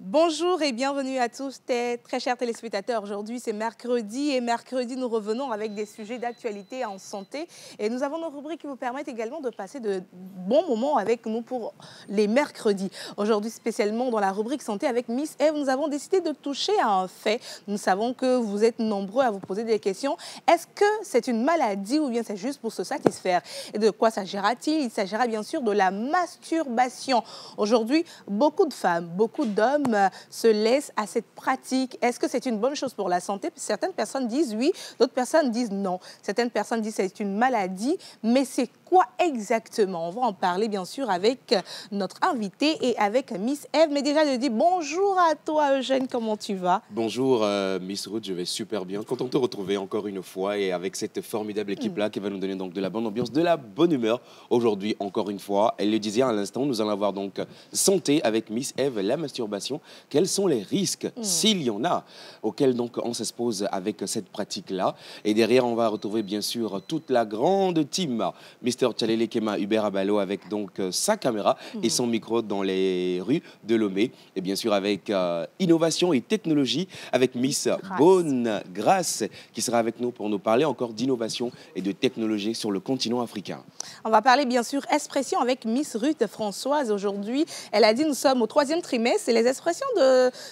Bonjour et bienvenue à tous, très chers téléspectateurs. Aujourd'hui, c'est mercredi et mercredi, nous revenons avec des sujets d'actualité en santé. Et nous avons nos rubriques qui vous permettent également de passer de bons moments avec nous pour les mercredis. Aujourd'hui, spécialement dans la rubrique santé avec Miss Eve, nous avons décidé de toucher à un fait. Nous savons que vous êtes nombreux à vous poser des questions. Est-ce que c'est une maladie ou bien c'est juste pour se satisfaire? Et de quoi s'agira-t-il? Il s'agira bien sûr de la masturbation. Aujourd'hui, beaucoup de femmes, beaucoup d'hommes se laissent à cette pratique. Est-ce que c'est une bonne chose pour la santé? Certaines personnes disent oui, d'autres personnes disent non. Certaines personnes disent que c'est une maladie, mais c'est quoi exactement? On va en parler bien sûr avec notre invité et avec Miss Eve. Mais déjà, je dis bonjour à toi, Eugène, comment tu vas? Bonjour Miss Ruth, je vais super bien. Content de te retrouver encore une fois et avec cette formidable équipe-là qui va nous donner donc de la bonne ambiance, de la bonne humeur. Aujourd'hui, encore une fois, elle le disait à l'instant, nous allons avoir donc santé avec Miss Eve, la masturbation. Quels sont les risques, s'il y en a, auxquels donc on s'expose avec cette pratique-là? Et derrière, on va retrouver bien sûr toute la grande team, Mr. Tchalele Kema Hubert Abalo avec donc sa caméra et son micro dans les rues de Lomé. Et bien sûr avec innovation et technologie avec Miss Bonne Grâce qui sera avec nous pour nous parler encore d'innovation et de technologie sur le continent africain. On va parler bien sûr expression avec Miss Ruth Françoise aujourd'hui. Elle a dit nous sommes au 3e trimestre et les expressions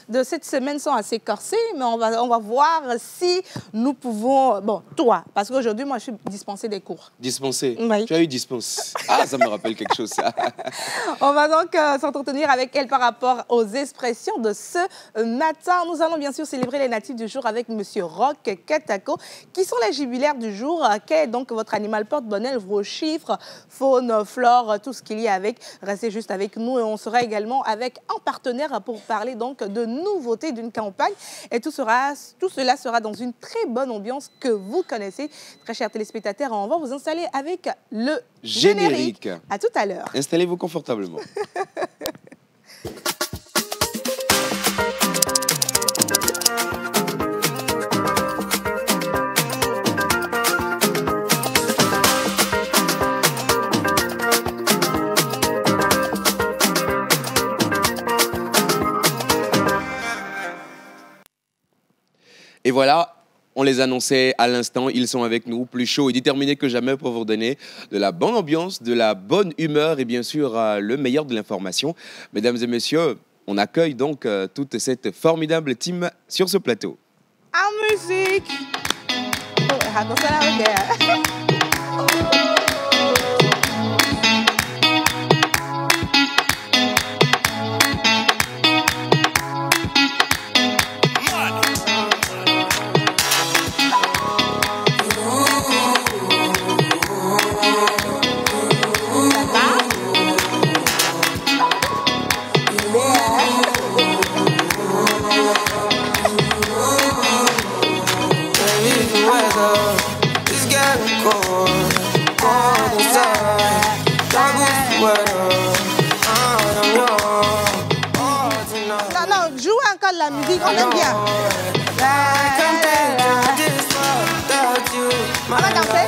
de cette semaine sont assez corsées, mais on va voir si nous pouvons... Bon, toi, parce qu'aujourd'hui, moi, je suis dispensée des cours. Dispensée? Oui. Tu as eu dispense? Ah, ça me rappelle quelque chose, ça. On va donc s'entretenir avec elle par rapport aux expressions de ce matin. Nous allons bien sûr célébrer les natifs du jour avec Monsieur Roch Katako, qui sont les jubilaires du jour. Quel est donc votre animal porte-bonheur, vos chiffres, faune, flore, tout ce qu'il y a avec. Restez juste avec nous et on sera également avec un partenaire pour parler donc de nouveautés d'une campagne. Et tout cela sera dans une très bonne ambiance que vous connaissez. Très chers téléspectateurs, on va vous installer avec le générique. À tout à l'heure. Installez-vous confortablement. Et voilà, on les annonçait à l'instant, ils sont avec nous, plus chauds et déterminés que jamais pour vous donner de la bonne ambiance, de la bonne humeur et bien sûr le meilleur de l'information. Mesdames et messieurs, on accueille donc toute cette formidable team sur ce plateau. En musique. Oh, attention là, la musique, on aime bien. On va danser.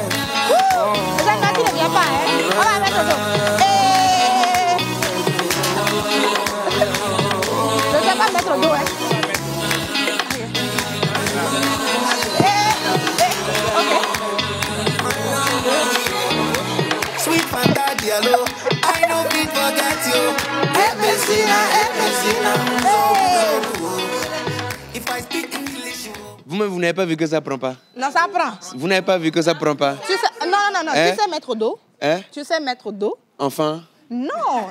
Cette partie ne vient pas, hein. On va mettre au dos. Je ne vais pas mettre au dos, hein. Ok. Sweet Fanta Diallo, I know we forget you. Vous n'avez pas vu que ça prend pas? Non, ça prend. Vous n'avez pas vu que ça prend pas? Tu sais, non. Hein? Tu sais mettre au dos? Hein? Tu sais mettre au dos? Enfin? Non.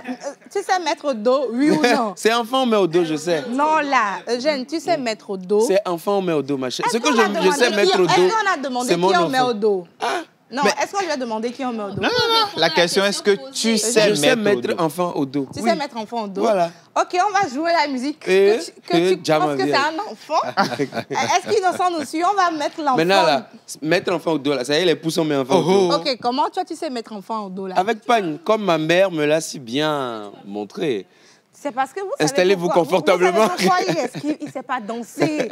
Tu sais mettre au dos, oui ou non? C'est enfant, on met au dos, je sais. Non, là. Eugène, tu sais mettre au dos? C'est enfant, on met au dos, ma chérie. Ce que je sais mettre au dos, est-ce qu'on a demandé qui on met au dos? Ah, Non, Mais- est-ce qu'on lui a demandé qui on met au dos? Non, non, non. La question, est-ce que tu sais Je sais mettre au mettre dos? enfant au dos. Tu Oui. sais mettre enfant au dos? Voilà. Ok, on va jouer la musique. Et Que tu que Jam penses que c'est vient. un enfant? Est-ce qu'Innocent nous suit? On va mettre l'enfant. Maintenant, là, mettre enfant au dos, là, ça y est, les pouces, on met enfant au dos. Ok, comment toi tu sais mettre enfant au dos là? Avec pagne, comme ma mère me l'a si bien montré. C'est parce que vous savez Installez-vous pourquoi- confortablement. Vous savez pourquoi il ne sait pas danser.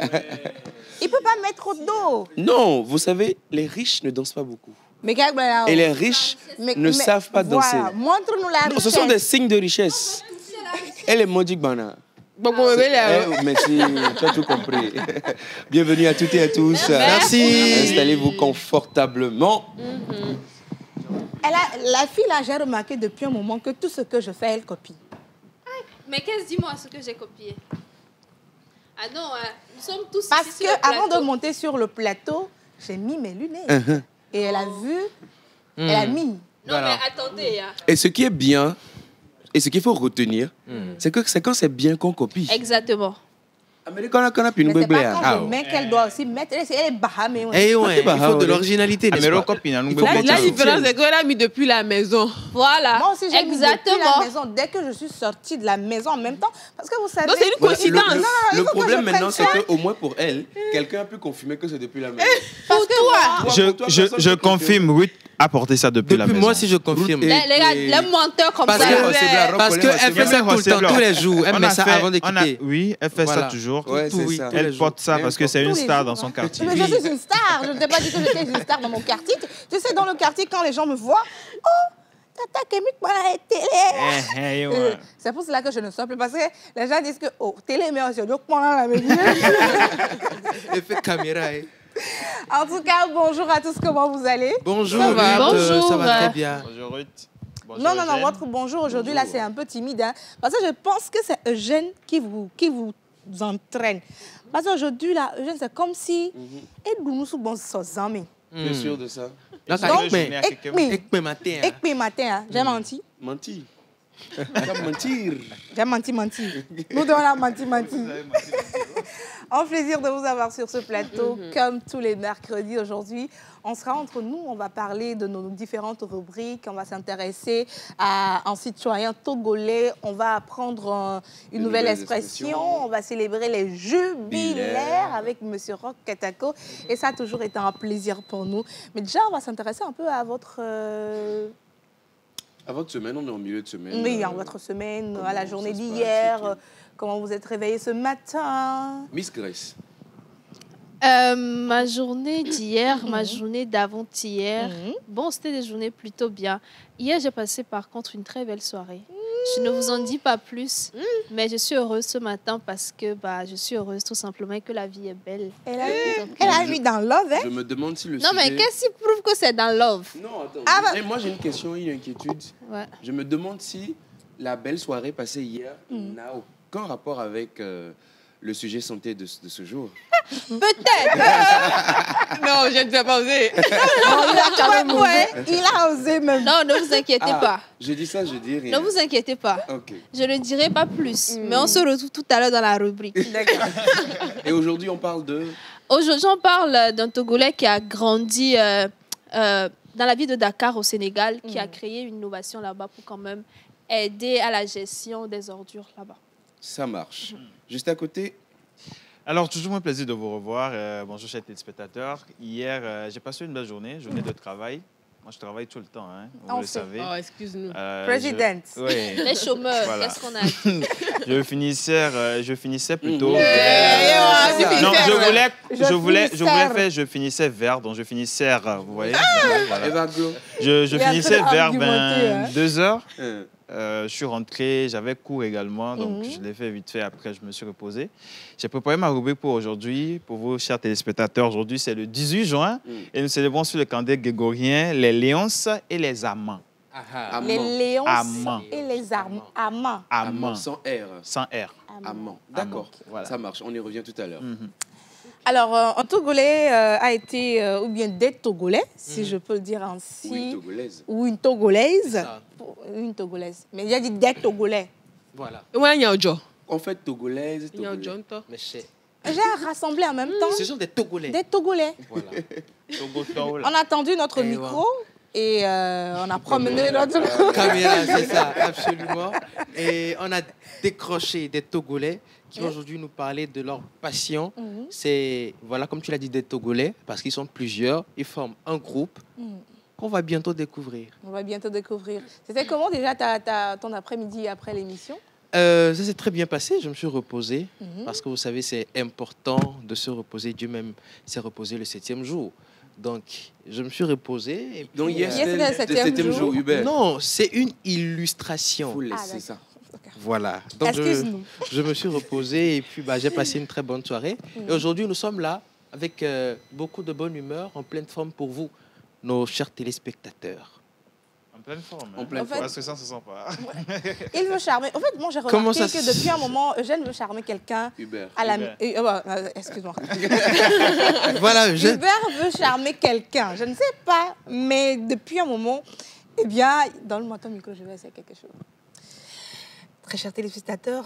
Il ne peut pas mettre au dos. Non, vous savez, les riches ne dansent pas beaucoup. Mais quel blanc. Et les riches ne savent pas danser. Voilà, montre-nous la richesse. Ce sont des signes de richesse. Et les Modik Bana. Merci, tu as tout compris. Bienvenue à toutes et à tous. Merci. Installez-vous confortablement. La fille là, j'ai remarqué depuis un moment que tout ce que je fais, elle copie. Mais qu'est-ce, dis-moi ce que j'ai copié? Ah non, nous sommes tous Parce ici sur le que avant plateau. de monter sur le plateau, j'ai mis mes lunettes. Uh-huh. Et elle a vu, elle a mis. Non, Voilà. mais attendez. Hein. Et ce qui est bien, et ce qu'il faut retenir, c'est que c'est quand c'est bien qu'on copie. Exactement. Mais quand on a pu nous Mais c'est blé, pas hein. quand je mets qu'elle doit aussi mettre. Elle est bahamée. Eh ouais, il faut de l'originalité, n'est-ce Amero pas? copine, nous faut voulons que La dire. différence, c'est qu'elle a mis depuis la maison. Voilà. Moi aussi, j'ai mis depuis exactement. la maison. Dès que je suis sortie de la maison en même temps. Parce que vous savez. Donc, c'est une Voilà, coïncidence. il le faut que problème je maintenant, c'est prenne qu'au moins pour elle, quelqu'un a pu confirmer que c'est depuis la maison. Parce que moi, Je confirme, Ruth a porté ça depuis la Depuis maison. moi, si je confirme. Et- Les gars, les menteurs comme Parce ça. que- Parce qu'elle fait ça tout le temps, tous les jours. Elle On met a ça fait- avant de on a- quitter. Oui, elle fait ça Voilà. toujours. Ouais, c'est oui, ça. tous les Elle jours. porte ça parce que c'est une tous les star jours, dans son hein. quartier. Mais je suis une star. Je ne t'ai pas dit que j'étais une star dans mon quartier. Tu sais, dans le quartier, quand les gens me voient, oh, Tata Kémik, voilà la télé. Ouais. C'est pour cela que je ne sors plus. Parce que les gens disent que, oh, télé, mais on se dit, comment la maison. Elle fait caméra. eh. En tout cas, bonjour à tous, comment vous allez? Bonjour, Ça va. Ruth, Bonjour. ça va très bien. Bonjour Ruth. Bonjour, Non, Eugène. votre bonjour aujourd'hui, là, c'est un peu timide. Hein, parce que je pense que c'est Eugène qui vous entraîne. Parce qu'aujourd'hui, là, Eugène, c'est comme si... Et nous sommes bons amis. Bien sûr de ça. Donc, Donc, mais- Ekpe matin. Et puis matin, hein, j'ai menti. Menti. Comme mentir. J'ai menti. Nous devons la menti. Un plaisir de vous avoir sur ce plateau, comme tous les mercredis aujourd'hui. On sera entre nous, on va parler de nos différentes rubriques, on va s'intéresser à un citoyen togolais, on va apprendre une nouvelle expression, on va célébrer les jubilaires avec M. Roch Katako. Et ça a toujours été un plaisir pour nous. Mais déjà, on va s'intéresser un peu à votre... À votre semaine, on est en milieu de semaine. Oui, à votre semaine, à la comment journée ça se passe, d'hier, et tout. comment vous êtes réveillé ce matin. Miss Grace. Ma journée d'hier, ma journée d'avant-hier, bon, c'était des journées plutôt bien. Hier, j'ai passé par contre une très belle soirée. Je ne vous en dis pas plus, mais je suis heureuse ce matin parce que je suis heureuse tout simplement et que la vie est belle. Elle a mis dans love, hein? Je me demande si le Non, mais sujet... qu'est-ce qui prouve que c'est dans love? Non, attends. Ah, bah- Et moi, j'ai une question, une inquiétude. Ouais. Je me demande si la belle soirée passée hier n'a aucun rapport avec le sujet santé de ce jour. Peut-être. Non, je ne vais pas oser. Il a osé même. Non, ne vous inquiétez pas. Je dis ça, je dis rien. Ne vous inquiétez pas. Ok. Je ne dirai pas plus, mais on se retrouve tout à l'heure dans la rubrique. D'accord. Et aujourd'hui, on parle de... Aujourd'hui, on parle d'un Togolais qui a grandi dans la ville de Dakar au Sénégal, qui a créé une innovation là-bas pour quand même aider à la gestion des ordures là-bas. Ça marche. Juste à côté, Alors, toujours un plaisir de vous revoir. Bonjour, chers téléspectateurs. Hier, j'ai passé une belle journée de travail. Moi, je travaille tout le temps, hein, vous On le sait. savez. Oh, excuse-nous. Présidente. Oui. Les chômeurs, Voilà. qu'est-ce qu'on a dit? Je finissais plutôt. Mm. Non, Je je finissais vers, donc je finissais, vous voyez. Voilà. Eva Glo. Je Il a finissais très vers argumenté, hein. 2h. Hein. Je suis rentré, j'avais cours également, donc je l'ai fait vite fait. Après, je me suis reposé. J'ai préparé ma rubrique pour aujourd'hui, pour vous, chers téléspectateurs. Aujourd'hui, c'est le 18 juin et nous célébrons sur le calendrier grégorien les léonces et les amants. Amant. Les léons Amant. et les amants. Amant. Amants, Sans R. sans R. Amant. D'accord. Voilà. Ça marche. On y revient tout à l'heure. Alors, un Togolais a été, ou bien des Togolais, si je peux le dire ainsi. Ou une Togolaise. Ou une Togolaise. Ça. Une Togolaise. Mais il a dit des Togolais. Voilà. Ouais, il y a un job. En fait, Togolaise, Il y a un Togolais. job, toi. Mais c'est. J'ai rassemblé en même temps Ce sont des Togolais. des Togolais. Voilà. Togo Togo, On là. a tendu notre Et micro et on a promené notre... Caméra, c'est ça, absolument. Et on a décroché des Togolais qui vont aujourd'hui nous parler de leur passion. C'est, voilà, comme tu l'as dit, des Togolais, parce qu'ils sont plusieurs, ils forment un groupe qu'on va bientôt découvrir. On va bientôt découvrir. C'était comment déjà ton après-midi après l'émission? Ça s'est très bien passé, je me suis reposé, parce que vous savez, c'est important de se reposer. Dieu même s'est reposé le 7e jour. Donc, je me suis reposé. Et puis, Donc, hier, Hier, c'était le c'était le 7e septième jour, jour. Hubert. non, c'est une illustration. Faut Ah, laisser d'accord. ça. Voilà. Donc, Excuse-nous. je me suis reposé et puis j'ai passé une très bonne soirée. Et aujourd'hui, nous sommes là avec beaucoup de bonne humeur, en pleine forme pour vous, nos chers téléspectateurs. En pleine forme. En pleine forme. Parce que ça ne se sent pas. Il veut charmer. En fait, moi, j'ai Comment remarqué ça que se- depuis un moment, Eugène veut charmer quelqu'un Hubert. à la... Hubert. Excuse-moi. Voilà, je... Hubert veut charmer quelqu'un. Je ne sais pas, mais depuis un moment, eh bien, donne-moi ton micro, je vais essayer quelque chose. Très chers téléspectateurs,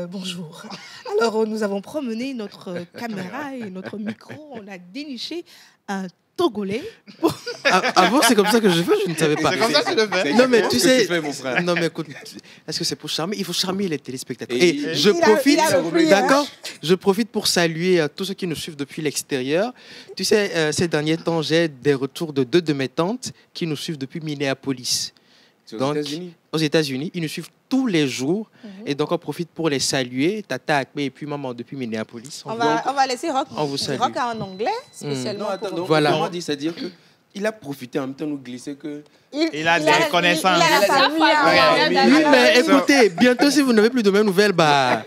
bonjour. Alors, nous avons promené notre caméra et notre micro. On a déniché un Togolais. Avant, c'est comme ça que je fais, je ne savais pas. C'est comme ça que tu le fais. Non, mais C'est tu ce que sais, tu fais, mon frère. non, mais écoute, est-ce que c'est pour charmer? Il faut charmer les téléspectateurs. Et- Et je Il a- profite, il a repris, hein. d'accord? Je profite pour saluer tous ceux qui nous suivent depuis l'extérieur. Tu sais, ces derniers temps, j'ai des retours de 2 de mes tantes qui nous suivent depuis Minneapolis. C'est aux Donc, États-Unis. aux États-Unis. Ils nous suivent tous les jours. Et donc, on profite pour les saluer. Tata Akme et puis maman depuis Minneapolis. On va laisser Rock. On vous salue. Rock en anglais, spécialement Non, attends, pour... donc, Voilà. comment dit, c'est-à-dire que il a profité en même temps de nous glisser que... Il a des connaissances. Il a la famille. famille. hein. Oui, Oui, Alors, mais écoutez, bientôt, si vous n'avez plus de mes nouvelles, bah...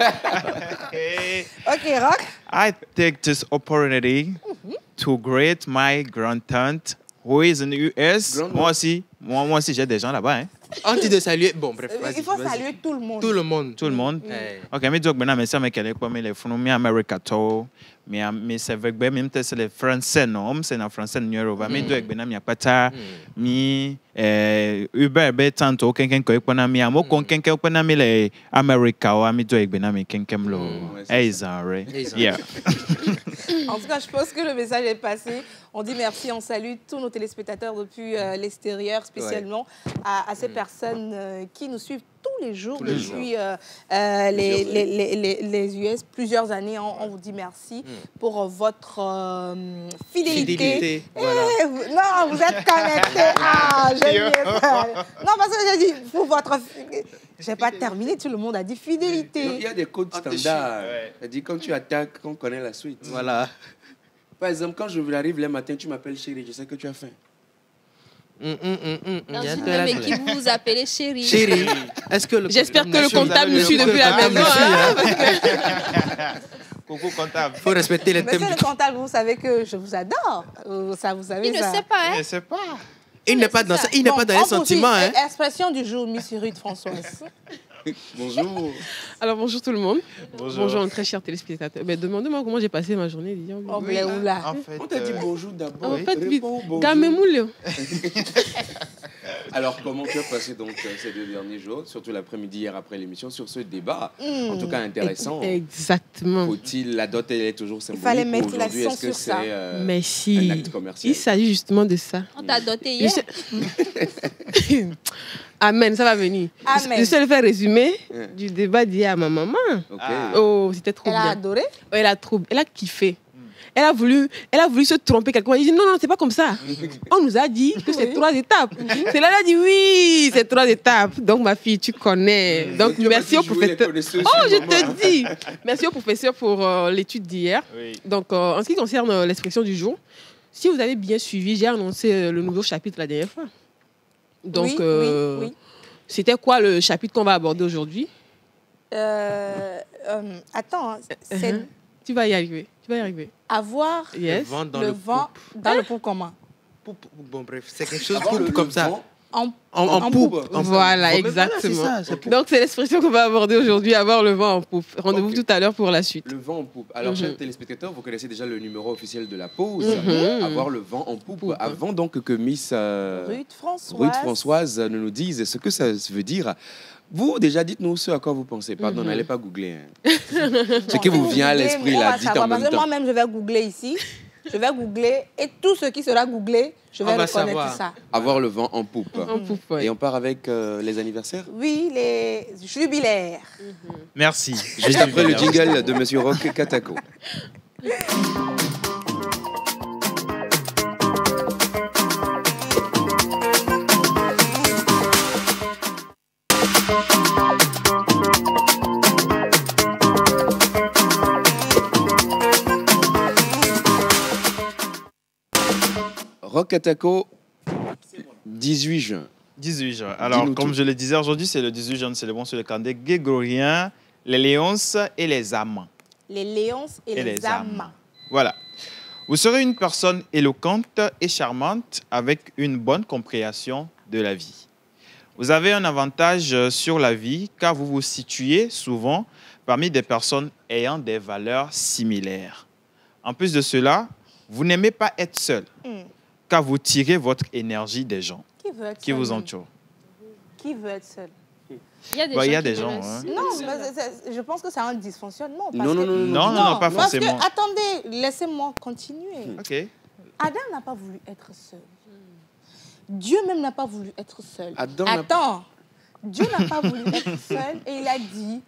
Ok, Rock. I take this opportunity to greet my grand-tante who is in the US. Grand-mère. Moi aussi, j'ai des gens là-bas. Hein. On dit de saluer... Bon, bref, vas-y, Il faut vas-y. saluer tout le monde. Tout le monde. Tout le monde. Eh. Ok, mais donc, maintenant, mais ça, mais quel est quoi, mais les fonds, mais America, tout. Mais c'est vrai que même c'est les Français, non, c'est en français, nous, Yoruba. Mais donc, ben, mais pas ta, mi, Uber, ben, tanto, quelqu'un qui est pas na mi, amo, quelqu'un qui est pas na mi, les America, ou ami, donc, ben, mais quelqu'un lo, ouais, c'est ça, right? Eh, ça. Yeah. En tout cas, je pense que le message est passé. On dit merci, on salue tous nos téléspectateurs depuis l'extérieur, spécialement à ces personnes qui nous suivent tous les jours les depuis Plusieurs les US, plusieurs années. On vous dit merci pour votre fidélité. Fidélité, voilà. Non, vous êtes connectés. Ah, j'aime bien ça. Non, parce que j'ai dit pour votre... Je n'ai pas terminé, tout le monde a dit Donc, il fidélité. y a des codes Ah, t'es standards. Ouais. C'est-à-dire, quand tu attaques, on connaît la suite. Voilà. Par exemple, quand je arrive le matin, tu m'appelles chérie, je sais que tu as faim. Dans Il y a une de la- même équipe, vous vous appelez chérie. Chérie, est-ce que le J'espère que le comptable nous nous suit depuis la maison. Coucou, comptable. Il faut respecter les thèmes Monsieur du... le comptable, vous savez que je vous adore. Ça, vous savez Il ne ça. sait pas, hein? Je sais pas. Il n'est pas dans ça, il n'est Bon, pas dans les on poursuit. sentiments, hein. Expression du jour, Miss Ruth Françoise. Bonjour. Alors bonjour tout le monde. Bonjour. Très chers téléspectateurs. Mais demandez-moi comment j'ai passé ma journée. Dis-moi. Oh, blé ou là. En fait, On t'a dit bonjour d'abord. En fait, vite. Réponds bonjour. Gamemoule. Alors, comment tu as passé donc ces 2 derniers jours, surtout l'après-midi hier après l'émission, sur ce débat, en tout cas intéressant. Exactement. Faut-il, la dot, elle est toujours symbolique. fallait mettre Aujourd'hui, l'accent est-ce que sur ça. c'est un Merci. acte commercial? Il s'agit justement de ça. On t'a doté hier. Amen, ça va venir. Amen. Je sais le faire résumer Ouais. du débat d'hier à ma maman. Ok. Ah. Oh, c'était trop Elle a bien. adoré. Oh, elle a kiffé. Elle a voulu se tromper quelque part. Elle dit non, c'est pas comme ça. On nous a dit que c'est 3 étapes. C'est là, elle a dit oui, c'est 3 étapes. Donc, ma fille, tu connais. Donc, Tu as merci pas au dit jouer les professeur. connaisseurs Oh, sur je le moment, hein. te dis. Merci au professeur pour l'étude d'hier. Oui. Donc, en ce qui concerne l'expression du jour, si vous avez bien suivi, j'ai annoncé le nouveau chapitre la dernière fois. Donc, Oui, oui, oui. c'était quoi le chapitre qu'on va aborder aujourd'hui? Attends, hein, c'est Tu vas y arriver. Tu vas y arriver. avoir Yes. Le vent dans le le vent dans le pot commun. Bon, bref, c'est quelque chose Avoir le comme ça. vent En, En poupe. Voilà, Bon, mais exactement. voilà, c'est ça, c'est Donc, c'est l'expression qu'on va aborder aujourd'hui, avoir le vent en poupe. Rendez-vous Ok. tout à l'heure pour la suite. Le vent en poupe. Alors, Mhm. chers téléspectateurs, vous connaissez déjà le numéro officiel de la pause. Mhm. Avoir le vent en poupe. Poupe. Avant donc que Miss Ruth Françoise. Ruth Françoise nous dise ce que ça veut dire, Vous, déjà, dites-nous ce à quoi vous pensez. Pardon, n'allez pas googler. Hein. Ce qui vous vient à l'esprit, là, dites en même temps. Moi-même, je vais googler ici. Je vais googler et tout ce qui sera googlé, je vais reconnaître ça. Avoir le vent en poupe. En poupe, ouais. Et on part avec les anniversaires? Oui, les jubilaires. Merci. Juste après le jingle de Monsieur Rock Katako. Rock Katako, 18 juin. 18 juin. Alors, comme je le disais aujourd'hui, c'est le 18 juin, c'est le bon sur le calendrier grégorien, les léonces et les amants. Les léonces et les amants. Voilà. Vous serez une personne éloquente et charmante avec une bonne compréhension de la vie. Vous avez un avantage sur la vie car vous vous situez souvent parmi des personnes ayant des valeurs similaires. En plus de cela, vous n'aimez pas être seul car vous tirez votre énergie des gens qui vous entourent. Qui veut être seul? Il y a des gens, hein. Non, mais je pense que c'est un dysfonctionnement. Non, pas forcément. Parce que, attendez, laissez-moi continuer. Ok. Adam n'a pas voulu être seul. Dieu même n'a pas voulu être seul. Dieu n'a pas voulu être seul et il a dit,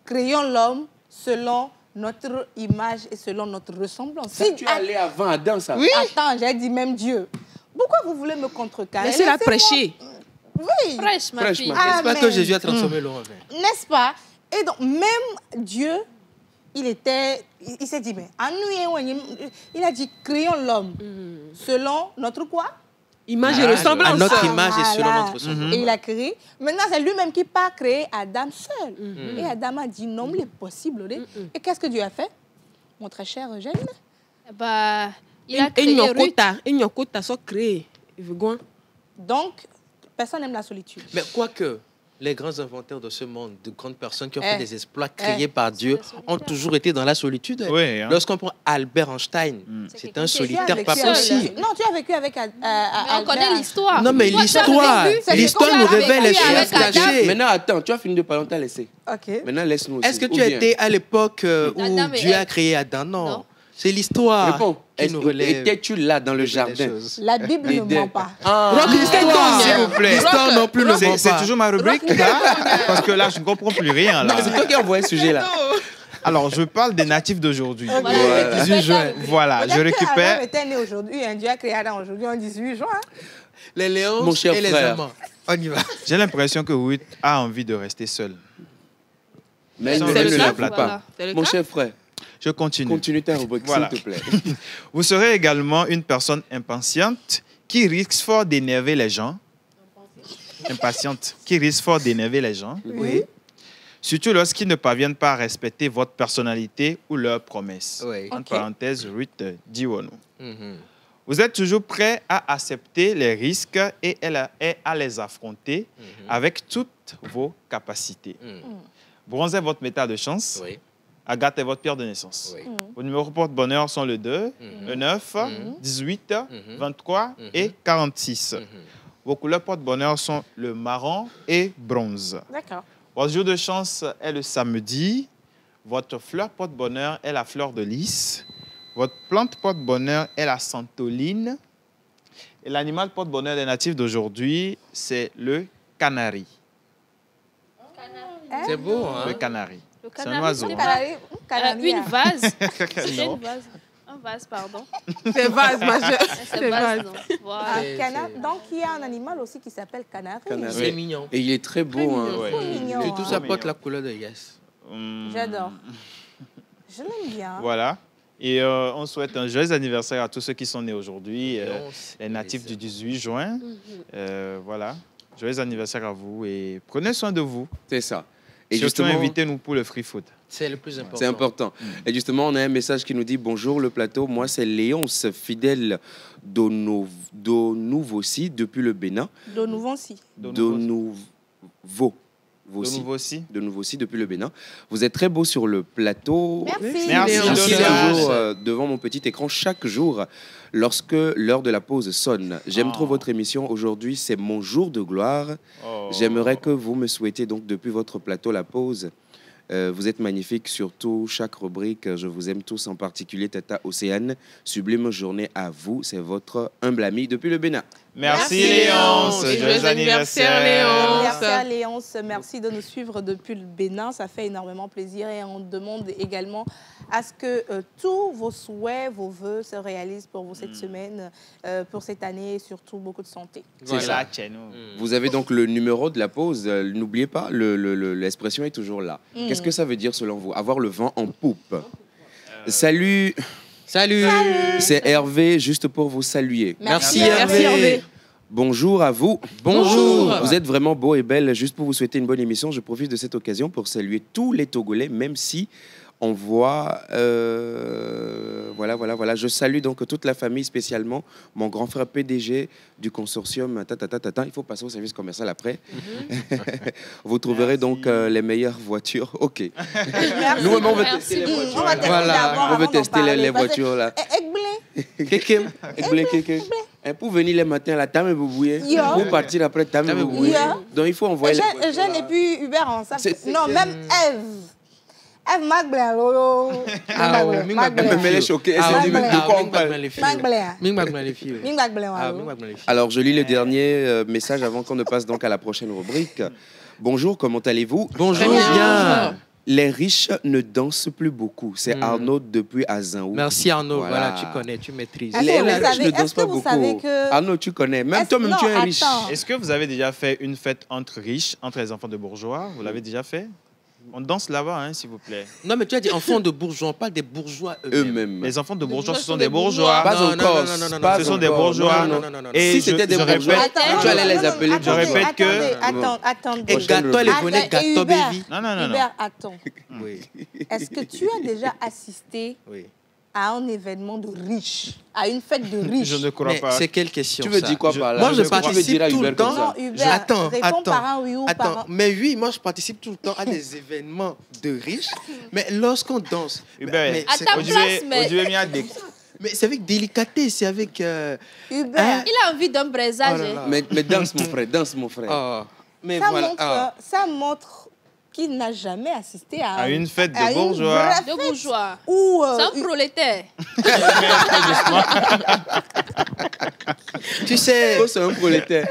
créons l'homme selon notre image et selon notre ressemblance. Ça, tu es allé avant Adam, ça? Oui. Attends, j'ai dit même Dieu. Pourquoi vous voulez me contrecarrer? Laissez-la prêcher. Oui. Prêche, ma fille. N'est-ce pas que Jésus a transformé l'eau en vin? N'est-ce pas? Et donc, même Dieu, il s'est dit, mais il a dit, créons l'homme selon notre quoi? Image et ressemblance. À notre image et selon notre ressemblance. Et il a créé. Maintenant, c'est lui-même qui n'a pas créé Adam seul. Et Adam a dit, non, mais possible. Et qu'est-ce que Dieu a fait? Mon très cher Eugène? Bah, il a créé Ruth. Et Nyokota sont créés. Donc, personne n'aime la solitude. Mais quoique, les grands inventeurs de ce monde, de grandes personnes qui ont fait des exploits créés par Dieu, ont toujours été dans la solitude. Oui, hein. Lorsqu'on prend Albert Einstein, c'est un solitaire pas possible. Non, tu as vécu avec on connaît l'histoire. Non, mais l'histoire nous révèle les choses cachées. Maintenant, attends, tu as fini de parler, on t'a laissé. Ok. Maintenant, laisse-nous aussi. Est-ce que tu étais à l'époque où Dieu a créé Adam? Non. C'est l'histoire qui nous relève. Étais-tu là dans le jardin? La Bible ne ment pas. S'il vous plaît. L'histoire non plus ne ment pas. C'est toujours ma rubrique, là, parce que là, je ne comprends plus rien. Là. Non, c'est toi qui as envoyé ce sujet-là. Alors, je parle des natifs d'aujourd'hui. Voilà. 18 juin. Voilà, je récupère. Adam était né aujourd'hui, Dieu a créé Adam aujourd'hui en 18 juin. Les léons Mon cher et les frère. amants. On y va. J'ai l'impression que Ruth a envie de rester seule. Mais elle C'est ne le cas, l'avoue pas. Mon cher frère, Je continue. continue ta rubrique, Voilà. s'il te plaît. Vous serez également une personne impatiente qui risque fort d'énerver les gens. Impatiente, qui risque fort d'énerver les gens. Oui. Surtout lorsqu'ils ne parviennent pas à respecter votre personnalité ou leurs promesses. Oui. Entre parenthèses, Ruth Diwono. Mhm. Vous êtes toujours prêt à accepter les risques et à les affronter avec toutes vos capacités. Bronze est votre métal de chance. Oui. Agathe est votre pierre de naissance. Oui. Vos numéros porte-bonheur sont le 2, le 9, 18, 23 et 46. Vos couleurs porte-bonheur sont le marron et bronze. D'accord. Votre jour de chance est le samedi. Votre fleur porte-bonheur est la fleur de lys. Votre plante porte-bonheur est la santoline. Et l'animal porte-bonheur des natifs d'aujourd'hui, c'est le canari. C'est beau, hein? Le canari. Le C'est un canari, oiseau. une vase. C'était Non. une vase. Un vase, pardon. C'est vase, ma chère. C'est C'est vase, vase. non. Voilà. Donc, il y a un animal aussi qui s'appelle canari. Canari. C'est mignon. Et il est très beau. Hein. Ouais. Trop mignon. Et tout hein. ça porte la couleur de Yes. J'adore. Je l'aime bien. Voilà. Et on souhaite un joyeux anniversaire à tous ceux qui sont nés aujourd'hui, les natifs du 18 juin. Voilà. Joyeux anniversaire à vous et prenez soin de vous. C'est ça. Et surtout, invitez-nous pour le free food. C'est le plus important. C'est important. Et justement, on a un message qui nous dit « Bonjour le plateau, moi c'est Léonce, fidèle d'Onouvosi depuis le Bénin. Donouvancy. Donouvo. Vous De aussi. nouveau aussi. De nouveau aussi, depuis le Bénin. Vous êtes très beau sur le plateau. Merci. Merci, Je suis Léon. toujours devant mon petit écran chaque jour lorsque l'heure de la pause sonne. J'aime trop votre émission. Aujourd'hui, c'est mon jour de gloire. Oh. J'aimerais que vous me souhaitiez donc depuis votre plateau la pause. Vous êtes magnifique, surtout chaque rubrique. Je vous aime tous, en particulier Tata Océane. Sublime journée à vous. C'est votre humble ami depuis le Bénin. Merci, Merci, Léonce. Léonce. Joyeux anniversaire, Léonce. Anniversaire Léonce, merci de nous suivre depuis le Bénin, ça fait énormément plaisir et on demande également à ce que tous vos souhaits, vos vœux se réalisent pour vous cette semaine, pour cette année et surtout beaucoup de santé. C'est ça. chez nous. Vous avez donc le numéro de la pause. N'oubliez pas, l'expression est toujours là. Qu'est-ce que ça veut dire selon vous? Avoir le vent en poupe. Salut, Salut. c'est Hervé, juste pour vous saluer. Merci, Merci, Hervé. Bonjour à vous. Bonjour. Vous êtes vraiment beau et belle. Juste pour vous souhaiter une bonne émission, je profite de cette occasion pour saluer tous les Togolais, même si on voit... Voilà. Je salue donc toute la famille, spécialement mon grand frère PDG du consortium. Il faut passer au service commercial après. Vous trouverez donc les meilleures voitures. OK. Merci. Nous, on veut Merci. tester les voitures. On va tester Voilà. d'abord On veut avant d'en tester parler, les parce que- voitures là. Egblé. Kéké. Pour venir les matins, la table est boubouillée. Yo. Pour partir après, table est boubouillée. Yo. Donc il faut envoyer les voitures. Eugène et puis Hubert en sac. C'est- Non, même Eve. Eve Magblin, lolo. Ah, oh, Ming Magblin. Mais elle est choquée. Elle Ah, s'est dit, mais de ah, quoi on Ming parle? Magblin, les filles. Magblin. Ming Magblin, les filles. Ming Magblin, Ah, allô. Ming Magblin, les filles. Alors, je lis le dernier message avant qu'on ne passe donc à la prochaine rubrique. Bonjour, comment allez-vous? Bonjour. Très bien. Bien. Les riches ne dansent plus beaucoup. C'est Arnaud depuis Azanou. Merci Arnaud. Voilà. Voilà, tu connais, tu maîtrises. Est-ce Les que vous riches savez- ne dansent est-ce que pas vous beaucoup. savez que- Arnaud, tu connais. Même Est-ce- toi-même, non, tu es un riche. attends. Est-ce que vous avez déjà fait une fête entre riches, entre les enfants de bourgeois? Vous l'avez déjà fait? On danse là-bas, hein, s'il vous plaît. Non, mais tu as dit enfants de bourgeois, on parle des bourgeois eux-mêmes. Eux-mêmes. Les enfants de bourgeois, ce sont sont des des bourgeois. Pas Non, encore. non, non, non, pas Ce sont des encore. bourgeois. Non, non, non. Et Si c'était des bourgeois, répète- tu allais les appeler attendez, Je répète que- Attendez. Et gâteau, les Attends, bonnets, et gâteau Hubert. baby. Non. Hubert, attends. Oui, Est-ce que tu as déjà assisté oui. à un événement de riches, à une fête de riches? Je ne crois Mais pas. c'est quelle question Tu veux ça? dire quoi par là? Moi, je Tu veux participe dire à tout le Hubert comme temps. ça? Non, Hubert, Attends, réponds par un oui ou par Attends, un... mais oui, moi je participe tout le temps à des événements de riches. Mais lorsqu'on danse, Hubert, mais À c'est- ta place, mais- mais c'est avec délicatesse, c'est avec. Hubert, Hein? Il a envie d'un braisage. Oh là là. Mais danse, mon frère, danse, mon frère. Oh, mais ça, voilà. montre, ah. ça montre qu'il n'a jamais assisté à, À une fête de à une bourgeois. vraie De fête bourgeois. où, C'est un prolétaire. Tu sais. Oh, c'est un prolétaire.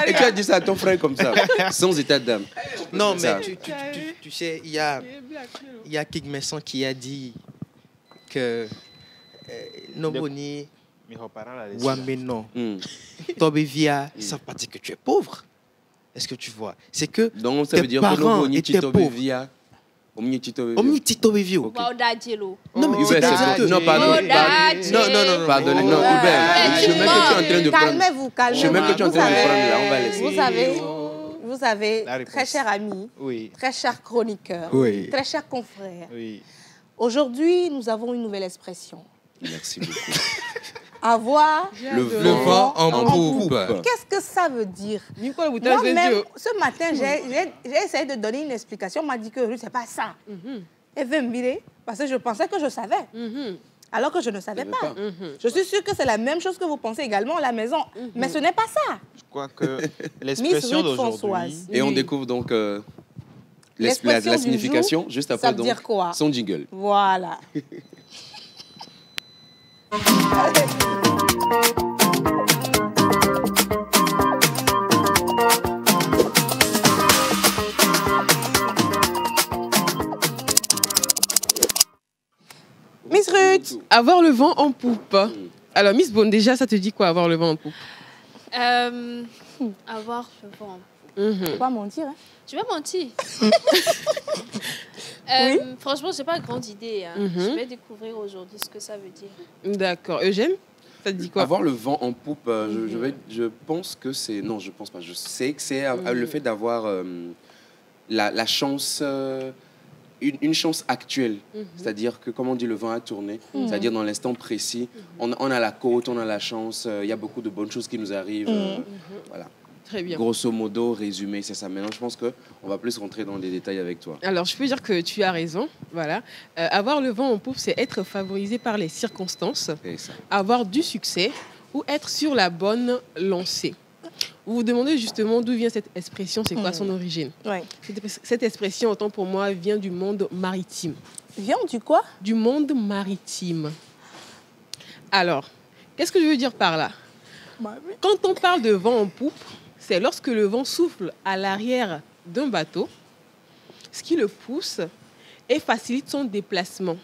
Et tu as dit ça à ton frère comme ça, sans état d'âme. Non, Ça. mais tu sais, il y a Kig Messon qui a dit que Noboni, Wameno, Hmm. Tobevia, ça veut pas dire que tu es pauvre. Est-ce que tu vois? C'est que Donc, ça tes veut dire que parents nous, étaient pauvres. Omni Tito Bevia. Omni Tito Bevio. Ok. Baudadjelo. Non, mais Hubert, c'est c'est que- non, pardon. Baudadjelo. Non. Pardonnez, non, Ouais. Hubert. Ouais. Le chemin que tu es en train de prendre. Calmez-vous, calmez-vous. Le chemin que tu es en Vous train de savez- prendre là, on va laisser. Vous savez, La réponse. très cher ami, Oui. très cher chroniqueur, Oui. très cher confrère, Oui. aujourd'hui, nous avons une nouvelle expression. Merci beaucoup. Avoir Le vent en poupe. Qu'est-ce que ça veut dire? Moi-même, Moi-même, ce matin, j'ai essayé de donner une explication. On m'a dit que c'est pas ça. Elle veut me virer parce que je pensais que je savais. Alors que je ne savais pas. Je suis sûre que c'est la même chose que vous pensez également à la maison. Mais ce n'est pas ça. Je crois que Miss l'expression Ruth Françoise. d'aujourd'hui. Et on découvre donc la L'expression du signification jour, juste ça après veut donc dire quoi? son jingle. Voilà. Miss Ruth, Avoir le vent en poupe. Alors, Miss Bonne, déjà, ça te dit quoi, avoir le vent en poupe? Avoir le vent. faut pas mentir. Hein? Tu vas mentir. Franchement, j'ai pas grande idée. Hein. Je vais découvrir aujourd'hui ce que ça veut dire. D'accord. Eugène, ça te dit quoi? Avoir le vent en poupe, je pense que c'est... Non, je pense pas. Je sais que c'est le fait d'avoir la chance... une chance actuelle, c'est-à-dire que, comme on dit, le vent a tourné, c'est-à-dire dans l'instant précis, on a la côte, on a la chance, il y a beaucoup de bonnes choses qui nous arrivent. Voilà. Très bien. Grosso modo, résumé, c'est ça. Maintenant, je pense qu'on va plus rentrer dans les détails avec toi. Alors, je peux dire que tu as raison. Voilà. Avoir le vent en poupe, c'est être favorisé par les circonstances, C'est ça. avoir du succès ou être sur la bonne lancée. Vous vous demandez justement d'où vient cette expression, c'est quoi son origine? Ouais. Cette expression, autant pour moi, vient du monde maritime. Viens du quoi? Du monde maritime. Alors, qu'est-ce que je veux dire par là? Quand on parle de vent en poupe, c'est lorsque le vent souffle à l'arrière d'un bateau, ce qui le pousse et facilite son déplacement,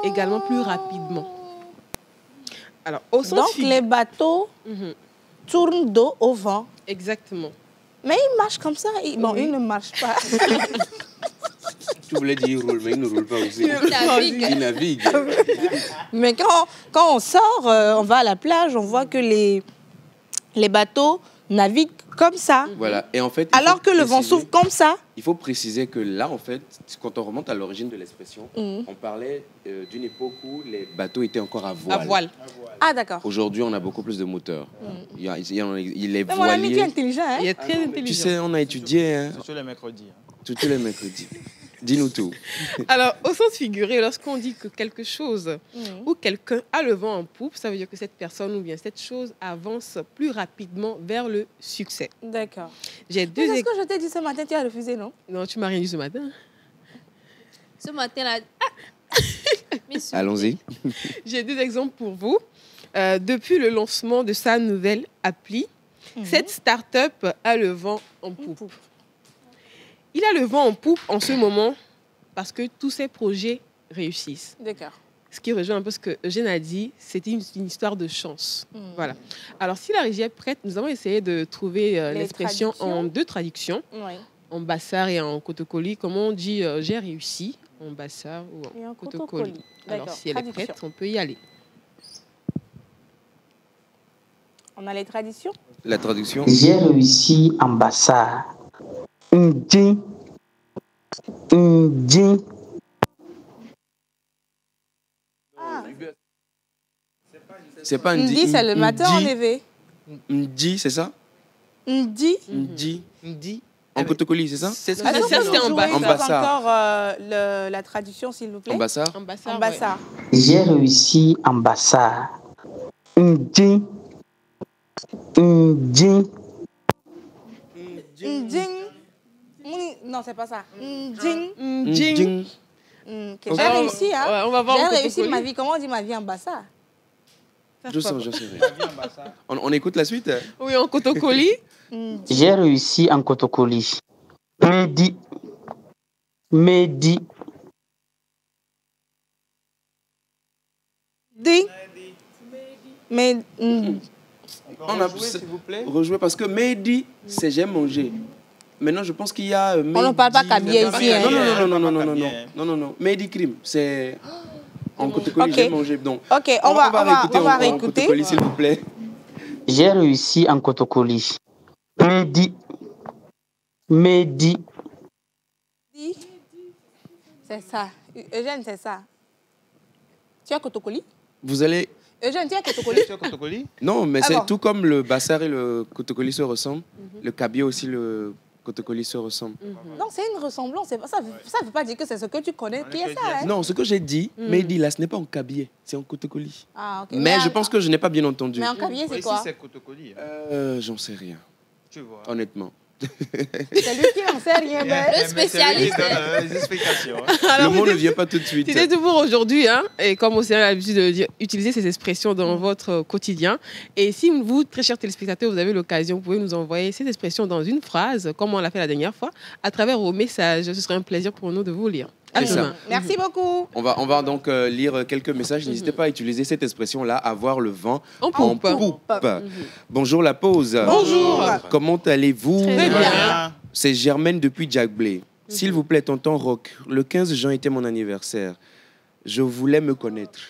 également plus rapidement. Alors, au sens Donc, les bateaux Mhm, tournent dos au vent. exactement. Mais ils marchent comme ça. Bon, Oui. ils ne marchent pas. Tu voulais dire il roule, mais il ne roule pas aussi. Navigue. Il navigue. Mais quand on sort, on va à la plage, on voit que les bateaux naviguent comme ça. Voilà. Et en fait, il Alors faut que le vent préciser- souffle comme ça. Il faut préciser que là, en fait, quand on remonte à l'origine de l'expression, Mhm. on parlait d'une époque où les bateaux étaient encore à voile. À voile. Ah, d'accord. Aujourd'hui, on a beaucoup plus de moteurs. Il est Mais mon ami, tu es voilier. intelligent, hein? Il est très intelligent. Tu sais, on a étudié hein, C'est sur les mercredis. tous les mercredis. Dis-nous tout. Alors, au sens figuré, lorsqu'on dit que quelque chose ou quelqu'un a le vent en poupe, ça veut dire que cette personne ou bien cette chose avance plus rapidement vers le succès. D'accord. J'ai Mais deux c'est ce que je t'ai dit ce matin, tu as refusé, non? Non, tu m'as rien dit ce matin. Ce matin-là. Mais sur- Allons-y. J'ai deux exemples pour vous. Depuis le lancement de sa nouvelle appli, cette start-up a le vent en poupe. Il a le vent en poupe en ce moment parce que tous ses projets réussissent. D'accord. Ce qui rejoint un peu ce que Eugène a dit, c'était une histoire de chance. Voilà. Alors, si la régie est prête, nous allons essayer de trouver l'expression en traductions. deux traductions, Oui. en bassar et en kotokoli. Comment on dit j'ai réussi en bassar ou Et en en kotokoli. kotokoli. Alors, D'accord. si elle est Traduction. prête, on peut y aller. On a les traditions? La traduction. J'ai réussi en Bassar. Ndi. Ndi. C'est pas Ndi, c'est le matin en Ndi. éveil. Ndi, c'est ça? Ndi. Ndi. Ndi. En Kotokoli, c'est ça? C'est ce que Est-ce j'ai que dit, vous c'est en jouez bassar. En bassar. encore la traduction, s'il vous plaît? En Bassar? En bassar. En bassar. J'ai réussi en Bassar. Ndi. Ndi. Nding. Non, c'est pas ça. Nding. Nding. Ok. Ok. J'ai réussi, hein? Ouais, on va voir en J'ai réussi kotokoli. ma vie. Comment on dit ma vie en bassar? Je sais rien. On écoute la suite? Oui, en kotokoli. J'ai réussi en Kotokoli. Medi. Medi. Ding. Mais. On a s'il vous plaît. rejoué parce que Mehdi, c'est j'ai mangé. Maintenant, je pense qu'il y a. On ne parle pas cabier ici, hein. Non. Mehdi crime, c'est. En Kotokoli, Ok. j'ai mangé. Donc, Ok, on va en réécouter. Kotokoli, s'il vous plaît. J'ai réussi en Kotokoli. Medi. Medi. C'est ça. Eugène, c'est ça. Tu as Kotokoli? Vous allez. Eugène, tu as Kotokoli? Sur Kotokoli. Non, mais Ah c'est bon. tout comme le Bassar et le Kotokoli se ressemblent. Le Kabylie aussi, le Kotokoli se ressemble. Non, c'est une ressemblance. C'est pas ça. Ça ne veut pas dire que c'est ce que tu connais qui est ça. Hein? Non, ce que j'ai dit, Mehdi, là, ce n'est pas en Kabylie, c'est en Kotokoli. Ah, ok. Mais je en- pense que je n'ai pas bien entendu. Mais en cabier, c'est Ici, quoi? c'est Kotokoli. J'en sais rien, Tu vois. honnêtement. C'est lui qui n'en sait rien. Ben. Le spécialiste. Les explications. Le mot ne vient pas tout de suite. C'était tout pour aujourd'hui. Hein, et comme Océane a l'habitude de dire, utilisez ces expressions dans votre quotidien. Et si vous, très chers téléspectateurs, vous avez l'occasion, vous pouvez nous envoyer ces expressions dans une phrase, comme on l'a fait la dernière fois, à travers vos messages. Ce serait un plaisir pour nous de vous lire. À C'est ça. demain. Merci beaucoup. On va donc lire quelques messages. N'hésitez pas à utiliser cette expression-là, avoir le vent En en poupe. poupe. Bonjour la pause. Bonjour. Comment allez-vous? Très bien. Bien. C'est Germaine depuis Jack Blay. S'il vous plaît, tonton Rock, le 15 juin était mon anniversaire. Je voulais me connaître.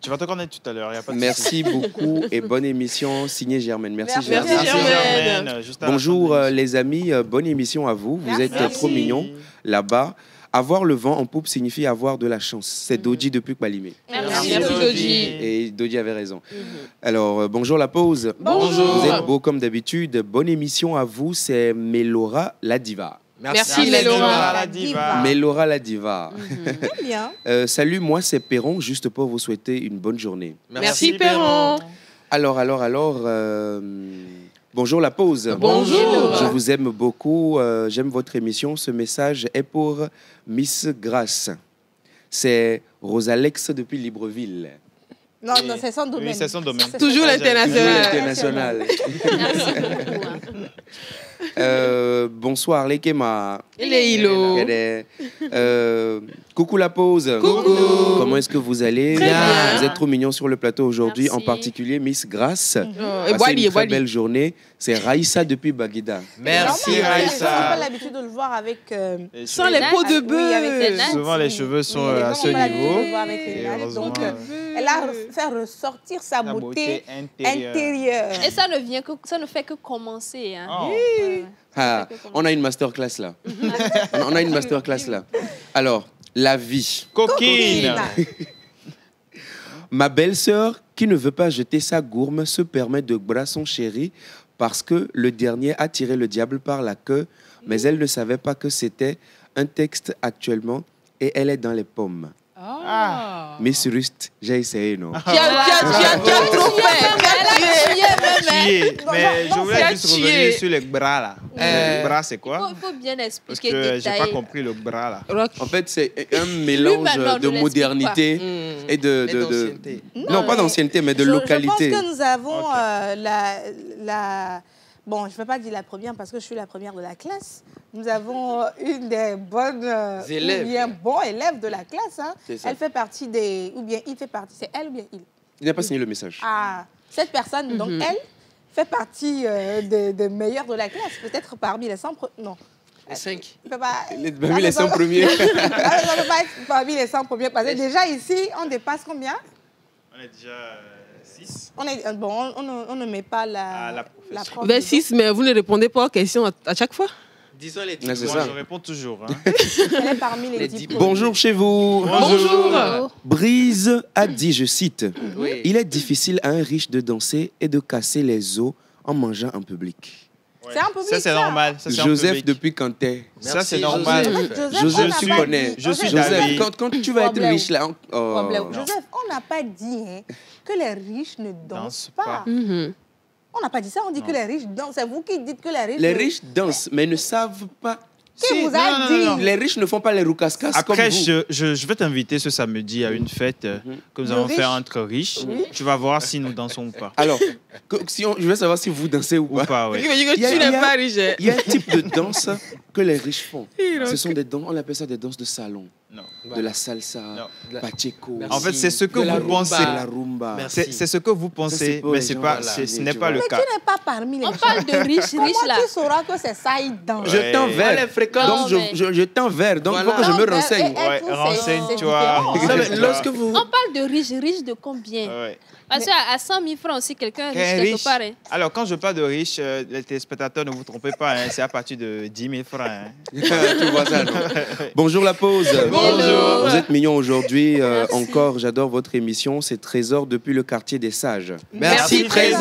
Tu vas te connaître tout à l'heure. Y a pas de Merci beaucoup et bonne émission. Signé Germaine. Merci, Merci, Germaine. Merci, Germaine. Germaine. Juste à la Bonjour fin de les amis, bonne émission à vous. Vous Merci. êtes trop mignons là-bas. Avoir le vent en poupe signifie avoir de la chance. C'est Doji depuis Kbalimé. Merci. Merci, Doji. Et Doji avait raison. Alors, bonjour la pause. Bonjour. Vous êtes beaux comme d'habitude. Bonne émission à vous. C'est Mélora la diva. Merci, Mélora. la diva. Mélora la diva. Très bien. Salut, moi c'est Perron, juste pour vous souhaiter une bonne journée. Merci, Perron. Alors, bonjour la pause. Bonjour. Je vous aime beaucoup, j'aime votre émission. Ce message est pour Miss Grace. C'est Rosalex depuis Libreville. Non, non, c'est son domaine. Oui, c'est son domaine. Toujours l'international. International. Merci beaucoup. Hein. Bonsoir les Kema. Et les Hilo. Coucou la pause. Coucou. Comment est-ce que vous allez? Très bien. Vous êtes trop mignons sur le plateau aujourd'hui, Merci. en particulier Miss Grace. Et Passez Boali, une et très Boali. belle journée. C'est Raïssa depuis Baguida. Merci, Normal, Raïssa. On n'a pas l'habitude de le voir avec... Sans les peaux de Oui, avec les bœuf. nattes. Souvent, les cheveux sont Oui, à on ce n'a pas l'habitude de niveau. le voir avec les Et nattes. heureusement, Donc, elle a fait ressortir sa la beauté intérieure. intérieure. Et ça ne fait que commencer. Hein. Oh. Ouais. Ah, on a une masterclass là. On a une masterclass là. Alors, la vie. Coquine. Ma belle-sœur, qui ne veut pas jeter sa gourme, se permet de brasser son chéri parce que le dernier a tiré le diable par la queue, mais elle ne savait pas que c'était un texte actuellement et elle est dans les pommes. Miss Rust, j'ai essayé, non? Tu as trop fait. Tuer. Mais je voulais c'est juste tuer. revenir sur les bras là. Les bras, c'est quoi? Il faut bien Parce expliquer, que j'ai détailler. pas compris le bras là. Rock. En fait, c'est un mélange maintenant, de ne l'explique modernité et Et de d'ancienneté. non, pas d'ancienneté, mais de localité. Je pense que nous avons Bon, je ne vais pas dire la première parce que je suis la première de la classe. Nous avons une des bonnes Élèves. ou bien bons élèves de la classe. Hein. C'est ça. Elle fait partie des... Ou bien il fait partie... C'est elle ou bien il? Il n'a pas signé le message. Ah, cette personne, donc elle, fait partie des meilleurs de la classe. Peut-être parmi les 100... Non. Les 5. Il peut pas... Parmi les 100 premiers. Ça ne peut pas être parmi les 100 premiers. Parce que déjà ici, on dépasse combien? On est déjà 6. Bon, on ne met pas la prof. Vers 6, mais vous ne répondez pas aux questions à chaque fois. Disons les 10. Ouais, c'est Moi, ça. je réponds toujours. Hein. Elle est parmi les Les 10 dix. premiers. Bonjour chez vous. Bonjour. Brise a dit, je cite, Oui. il est difficile à un riche de danser et de casser les os en mangeant en public. C'est un public, Ça, c'est normal. Ça, c'est en Joseph public. depuis Kanté. Ça, Merci, c'est normal. Joseph. Joseph, on tu n'a pas connais. dit- Je suis Joseph, d'avis. Quand tu vas être Problème. riche là, Problème. Joseph, on n'a pas dit hein, que les riches ne dansent Danse pas. pas. On n'a pas dit ça, on dit que les riches dansent. C'est vous qui dites que les riches... les riches dansent, mais ne savent pas. Qui vous a non, dit? non. Les riches ne font pas les roucascas comme Après, vous. je vais t'inviter ce samedi à une fête que nous De allons riches. faire entre riches. Tu vas voir si nous dansons ou pas. Alors, je veux savoir si vous dansez ou Ou pas. pas, oui. Tu Il y a- n'es pas riche. hein. Il y a un type de danse que les riches font. Ce sont des danses, on appelle ça des danses de salon. Non. De la salsa, Non. pacheco. Merci. En fait, c'est ce que De la vous rumba. pensez. de la rumba. Merci. C'est ce que vous Ça, pensez, c'est pour mais les c'est gens, pas, voilà. ce Tu n'est pas vois. le Mais cas. tu n'es pas parmi les On riches. parle de riches, Comment riches là. tu sauras que c'est ça, ils dansent? Je Ouais. t'enverre. On les fréquente. Donc, Non, mais- je t'enverre. Donc, il faut que je Non, me mais- renseigne. Ouais, c'est renseigne-toi. différent. Non, mais lorsque vous... On parle de riches, riches de combien? Ouais. Parce qu'à 100 000 francs aussi, quelqu'un est riche Quel quelque riche. part. Hein. Alors, quand je parle de riche, les téléspectateurs, ne vous trompez pas, hein, c'est à partir de 10 000 francs. Hein. Tu vois ça, non? Bonjour la pause. Bonjour. Vous êtes mignons aujourd'hui. Merci. Encore, j'adore votre émission. C'est Trésor depuis le quartier des Sages. Merci, Trésor.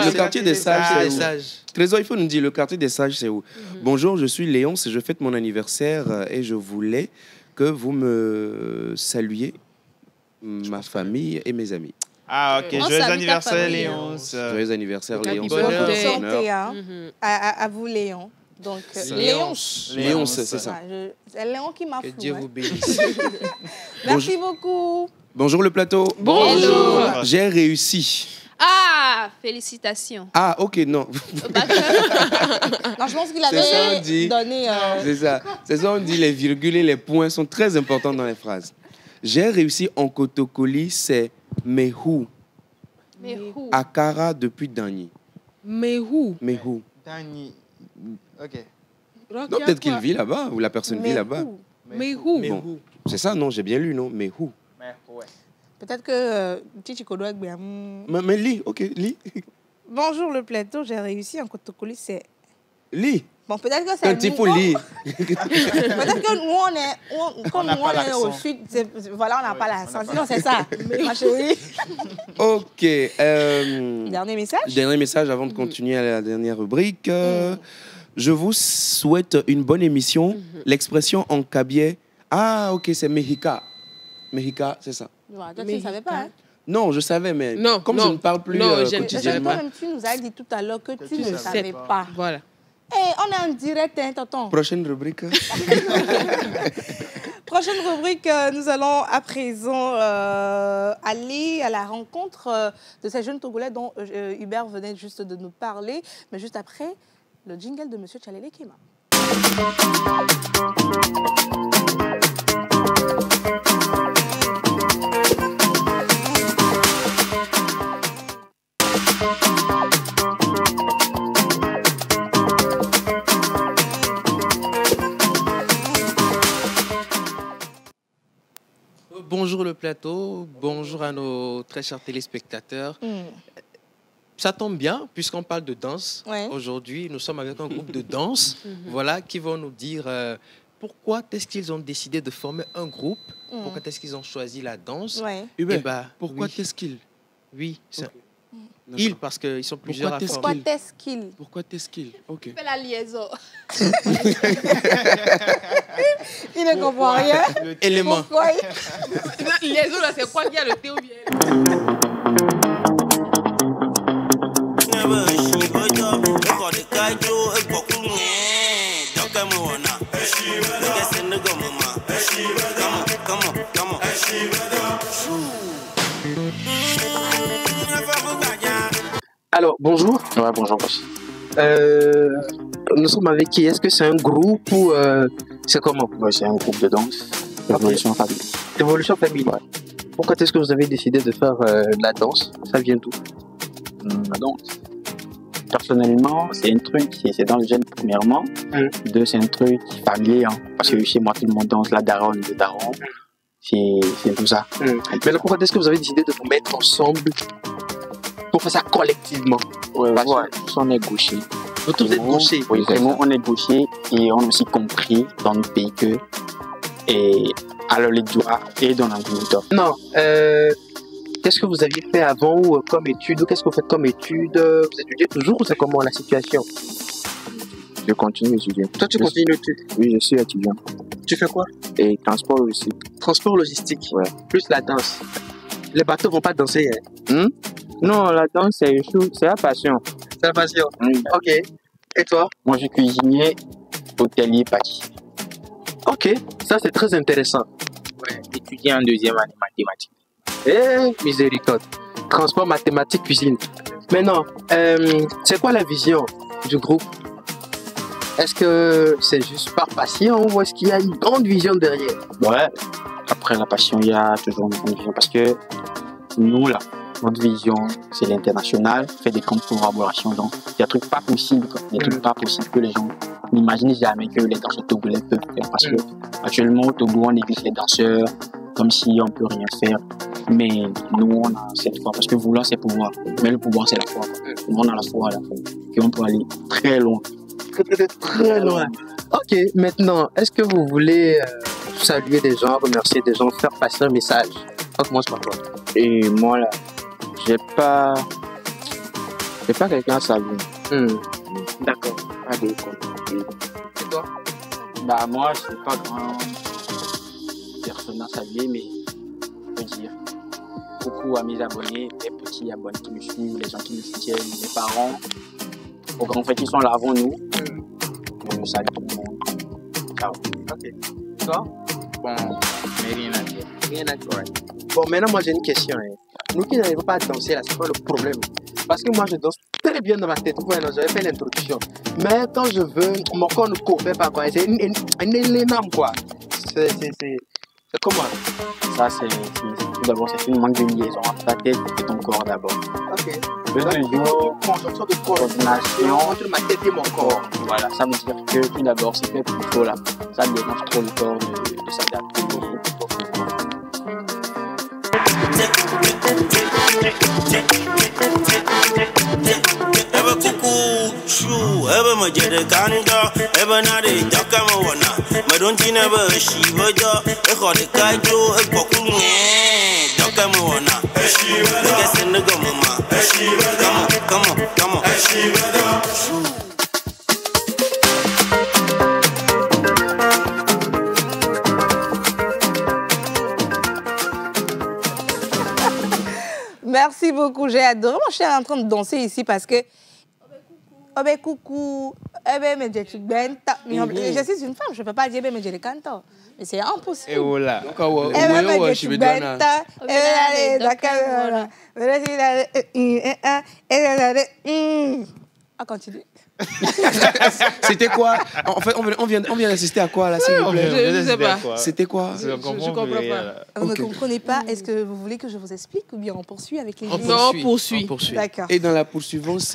Le quartier des Sages, c'est des où? sages. Trésor, il faut nous dire, le quartier des Sages, c'est où? Bonjour, je suis Léonce et je fête mon anniversaire et je voulais que vous me saluiez, ma famille et mes amis. Ah, ok. On Joyeux salue ta anniversaire, famille. Léonce. Joyeux anniversaire, Happy Léonce. birthday. Bonne Bonne honneur. santé hein, à vous, Léon. Donc, Léonce. Léonce, c'est ça. C'est Léon qui m'a Que fou. Dieu hein. vous bénisse. Merci beaucoup. Bonjour le plateau. Bonjour. J'ai réussi. Ah, félicitations. Ah, ok, non. Non, je pense qu'il C'est ça, on avait dit. donné... C'est ça. C'est ça, on dit les virgules et les points sont très importants dans les phrases. J'ai réussi en Kotokoli, c'est Mehu. Mais où? Akara depuis Dani. Mais où? Mehu. Dani. Ok. Non, peut-être qu'il vit là-bas, ou la personne vit là-bas. Mais où? Mais Bon. vous, C'est ça, non, j'ai bien lu, non? Mehu. Peut-être que Titi Kodoak... Mais lis, ok, lis. Bonjour le plateau, j'ai réussi en Kotokoli, c'est... Lis. Bon, peut-être que c'est Quand il faut nous. lire. Peut-être que nous, comme n'a nous, pas on est au l'accent. sud, voilà, on n'a pas l'accent. Sinon, c'est ça, ma chérie. Ok. Dernier message. Dernier message avant de continuer à la dernière rubrique. Je vous souhaite une bonne émission. L'expression en cabiais. Ah, ok, c'est Mexica. Mexica, c'est ça. Voilà, toi, tu ne savais pas, hein? Non, je savais, mais Non, comme non. je ne parle plus Non, j'aime- Mais quotidiennement. toi-même, tu nous as dit tout à l'heure que tu ne tu savais pas. Voilà. On est en direct, hein, tonton. Prochaine rubrique. Prochaine rubrique, nous allons à présent aller à la rencontre de ces jeunes Togolais dont Hubert venait juste de nous parler. Mais juste après, le jingle de M. Tchalele Kema. Bonjour le plateau, bonjour à nos très chers téléspectateurs. Ça tombe bien, puisqu'on parle de danse. Ouais. Aujourd'hui, nous sommes avec un groupe de danse voilà, qui vont nous dire pourquoi est-ce qu'ils ont décidé de former un groupe, pourquoi est-ce qu'ils ont choisi la danse. Ouais. Hubert, Eh ben, pourquoi oui. t'es-ce qu'il Oui, c'est Ok. ils, parce qu'ils sont plusieurs à t'es-ce former. Pourquoi t'es-ce qu'il Pourquoi t'es-ce qu'il Ok. Fais la liaison. Il ne comprend rien. Élément. Pourquoi Les autres, là, c'est quoi qu'il y a le thé ou bien Alors, bonjour. Ouais, bonjour, boss. Nous sommes avec qui? Est-ce que c'est un groupe ou c'est comment? Ouais, c'est un groupe de danse, Révolution Famille. Évolution familiale. Pourquoi est-ce que vous avez décidé de faire la danse? Ça vient d'où? La danse. Personnellement, c'est un truc, c'est dans le gène premièrement. Deux, c'est un truc familier, hein, parce que chez moi, tout le monde danse, la daronne, le daron. C'est tout ça. Maintenant, pourquoi est-ce que vous avez décidé de vous mettre ensemble pour faire ça collectivement? Ouais, Parce que ouais, on est gauchers. vous tous êtes gauchers. Oui, vraiment, on est gauchers et on a aussi compris dans notre pays que alors les doigts et dans l'agriculture. Non. Qu'est-ce que vous aviez fait avant ou comme études? Ou qu'est-ce que vous faites comme études? Vous étudiez toujours ou c'est comment la situation? Je continue d'étudier. Toi, tu continues l'étude. Oui, je suis étudiant. Tu fais quoi? Et transport aussi. Transport logistique. Ouais. Plus la danse. Les bateaux vont pas danser. Hein? Non, la danse, c'est la passion. C'est la passion. Ok. Et toi? Moi, je suis cuisinier, hôtelier, pâtissier. Ok. Ça, c'est très intéressant. Ouais, étudier en deuxième année mathématiques. Eh, miséricorde. Transport, mathématiques, cuisine. Maintenant, c'est quoi la vision du groupe? Est-ce que c'est juste par passion ou est-ce qu'il y a une grande vision derrière? Ouais. Après la passion, il y a toujours une grande vision parce que nous, là, notre vision, c'est l'international, faire des grandes collaborations. Donc, il y a des trucs pas possibles, quoi. Des trucs pas possibles que les gens n'imaginent jamais que les danseurs togolais peuvent faire. Parce que actuellement, au Togo, on néglige les danseurs comme si on peut rien faire. Mais nous, on a cette foi. Parce que vouloir, c'est pouvoir. Mais le pouvoir, c'est la foi. Nous, on a la foi, là. Et on peut aller très loin. Très loin. Ok, maintenant, est-ce que vous voulez saluer des gens, remercier des gens, faire passer un message? On commence par toi. Et moi, là, j'ai pas quelqu'un à saluer. D'accord. Pas de compte. Et toi? Bah, moi, je suis pas grand personne à saluer, mais je peux dire beaucoup à mes abonnés, les petits abonnés qui me suivent, les gens qui me soutiennent, mes parents, aux grands frères qui sont là avant nous. Je salue tout le monde. Ciao. Ok. Toi? Bon, mais rien à dire. Rien à dire. Bon, maintenant, moi, j'ai une question. Nous qui n'arrivons pas à danser, là, c'est quoi le problème? Parce que moi, je danse très bien dans ma tête. Voilà, j'avais fait l'introduction. Mais quand je veux, mon corps ne couvre pas, quoi. C'est une énorme, quoi. C'est comment? Ça, tout d'abord, c'est une manque de liaison entre ta tête et ton corps d'abord. Ok. Le deuxième jour, Conjonction de coordination entre ma tête et mon corps. Voilà, ça veut dire que tout d'abord, c'est fait plutôt là. Ça dérange trop le corps de s'adapter au Coucou, Shoo, ever my jede canida, ever not a Jacamawana. My don't you never she would a hot kajo, a pokun, Jacamawana. Guess in the gumma. Come on. Merci beaucoup, j'ai adoré. Moi, je suis en train de danser ici parce que... Oh ben coucou, eh ben mais je suis une femme, je ne peux pas dire mais je le cante. Mais c'est impossible. Et voilà. Eh ben mais je suis bête, ah, continue. C'était quoi? En fait, on vient d'assister à quoi là, s'il vous plaît? Je ne sais pas. C'était quoi? Je comprends pas. Vous ne comprenez pas? Est-ce que vous voulez que je vous explique ou bien on poursuit avec les Non, on poursuit. D'accord. Et dans la poursuivance,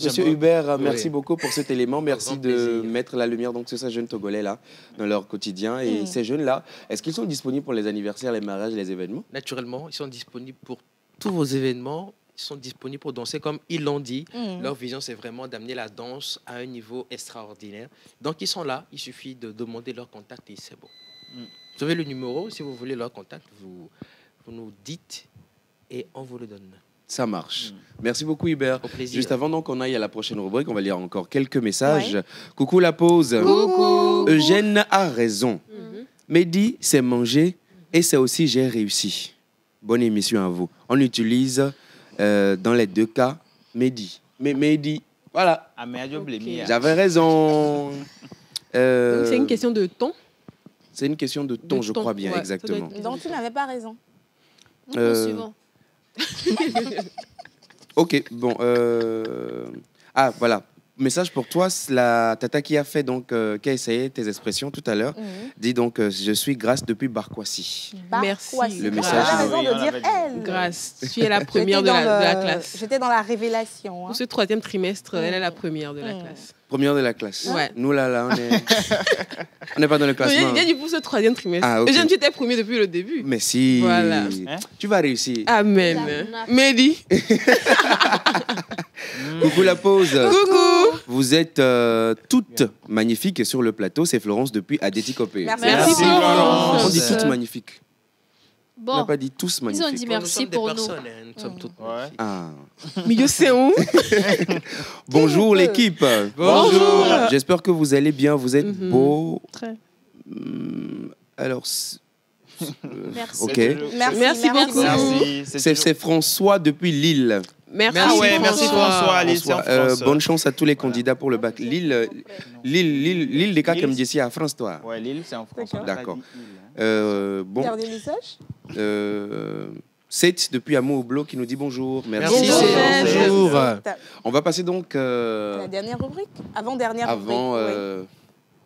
Monsieur Hubert, merci beaucoup pour cet élément. Merci de mettre la lumière donc, sur ces jeunes Togolais là, dans leur quotidien. Et ces jeunes-là, est-ce qu'ils sont disponibles pour les anniversaires, les mariages, les événements? Naturellement, ils sont disponibles pour tous vos événements. Ils sont disponibles pour danser comme ils l'ont dit. Leur vision, c'est vraiment d'amener la danse à un niveau extraordinaire. Donc, ils sont là. Il suffit de demander leur contact et c'est bon. Vous avez le numéro. Si vous voulez leur contact, vous nous dites et on vous le donne. Ça marche. Merci beaucoup, Hubert. Au plaisir. Juste avant qu'on aille à la prochaine rubrique, on va lire encore quelques messages. Ouais. Coucou la pause. Coucou. Eugène a raison. Mehdi, c'est manger et c'est aussi j'ai réussi. Bonne émission à vous. On utilise... dans les deux cas, Mehdi. Mais Mehdi, voilà. Okay. J'avais raison. C'est une question de ton? C'est une question de ton, je crois bien, exactement. Donc tu n'avais pas raison. Suivant. Ok, bon. Ah, voilà. Message pour toi, la tata qui a fait donc, qui a essayé tes expressions tout à l'heure, dit donc je suis Grâce depuis Barkwasi. Merci. Le message. J'ai raison de dire elle. Grâce. Tu es la première de la classe. J'étais dans la révélation. Pour ce troisième trimestre, elle est la première de la classe. Première de la classe. Ouais. Nous là, on n'est pas dans le classement. J'ai dit pour ce troisième trimestre. Ah, okay. Eugène, tu étais premier depuis le début. Mais si. Voilà. Tu vas réussir. Amen. Mehdi. Coucou la pause. Coucou. Vous êtes toutes magnifiques sur le plateau. C'est Florence depuis Adéticopé. Merci Florence. On dit toutes magnifiques. Bon, on n'a pas dit tous magnifiques. Ils ont dit merci pour nous. Nous sommes toutes magnifiques. Ah. Milieu, c'est où? Bonjour l'équipe. Bonjour. J'espère que vous allez bien. Vous êtes beaux. Très. Alors. Merci. Ok. Merci beaucoup. C'est François depuis Lille. Merci. Ah ouais, merci François. Bonne chance à tous les candidats pour le bac. Lille des cas comme d'ici à France, toi. Ouais, Lille, c'est en France. D'accord. Bon. Dernier message. Seth depuis Amour au Blog qui nous dit bonjour. Merci. Bonjour. On va passer donc la dernière rubrique. Avant-dernière rubrique.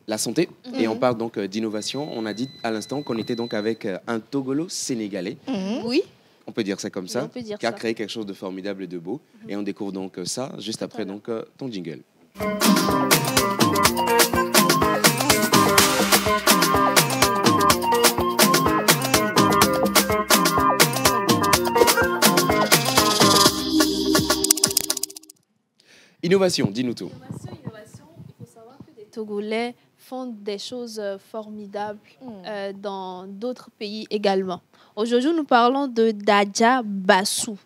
La santé. Et on parle donc d'innovation. On a dit à l'instant qu'on était donc avec un Togolo sénégalais. Oui. On peut dire ça comme ça. Qui a créé quelque chose de formidable et de beau. Et on découvre donc ça juste après donc, ton jingle. Innovation, dis-nous tout. Innovation, il faut savoir que les Togolais font des choses formidables dans d'autres pays également. Aujourd'hui, nous parlons de Dadja Bassou,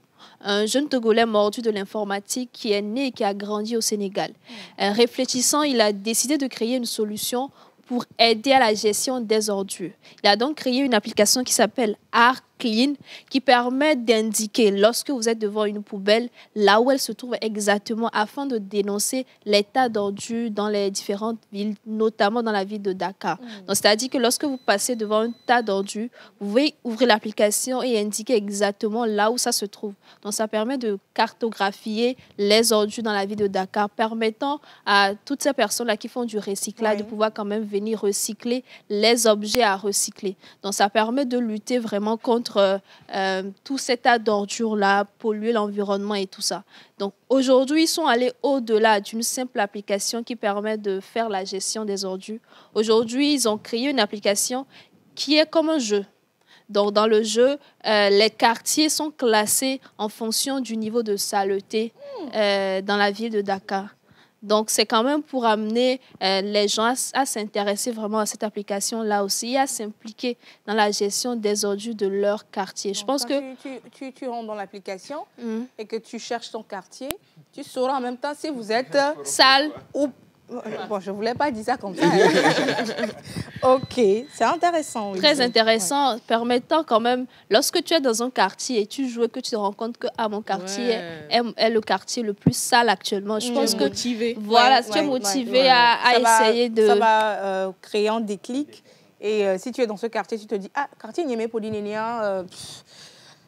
un jeune Togolais mordu de l'informatique qui est né et qui a grandi au Sénégal. Réfléchissant, il a décidé de créer une solution pour aider à la gestion des ordures. Il a donc créé une application qui s'appelle ArtClean qui permet d'indiquer lorsque vous êtes devant une poubelle là où elle se trouve exactement afin de dénoncer l'état d'ordures dans les différentes villes, notamment dans la ville de Dakar. Donc, c'est-à-dire que lorsque vous passez devant un tas d'ordures, vous pouvez ouvrir l'application et indiquer exactement là où ça se trouve. Donc, ça permet de cartographier les ordures dans la ville de Dakar, permettant à toutes ces personnes-là qui font du recyclage de pouvoir quand même venir recycler les objets à recycler. Donc, ça permet de lutter vraiment contre tout cet tas d'ordures-là, polluer l'environnement et tout ça. Donc, aujourd'hui, ils sont allés au-delà d'une simple application qui permet de faire la gestion des ordures. Aujourd'hui, ils ont créé une application qui est comme un jeu. Donc, dans le jeu, les quartiers sont classés en fonction du niveau de saleté dans la ville de Dakar. Donc, c'est quand même pour amener les gens à s'intéresser vraiment à cette application-là aussi et à s'impliquer dans la gestion des ordures de leur quartier. Je pense que... Tu rentres dans l'application et que tu cherches ton quartier, tu sauras en même temps si vous êtes sale ou... Bon, je ne voulais pas dire ça comme ça. Ok, c'est intéressant. Oui. Très intéressant, permettant quand même, lorsque tu es dans un quartier et tu joues, que tu te rends compte que mon quartier est le quartier le plus sale actuellement. Je pense que motivé. Voilà, tu es motivé à essayer de... Ça va créer un déclic. Et si tu es dans ce quartier, tu te dis, ah, quartier Niémé Polinénia,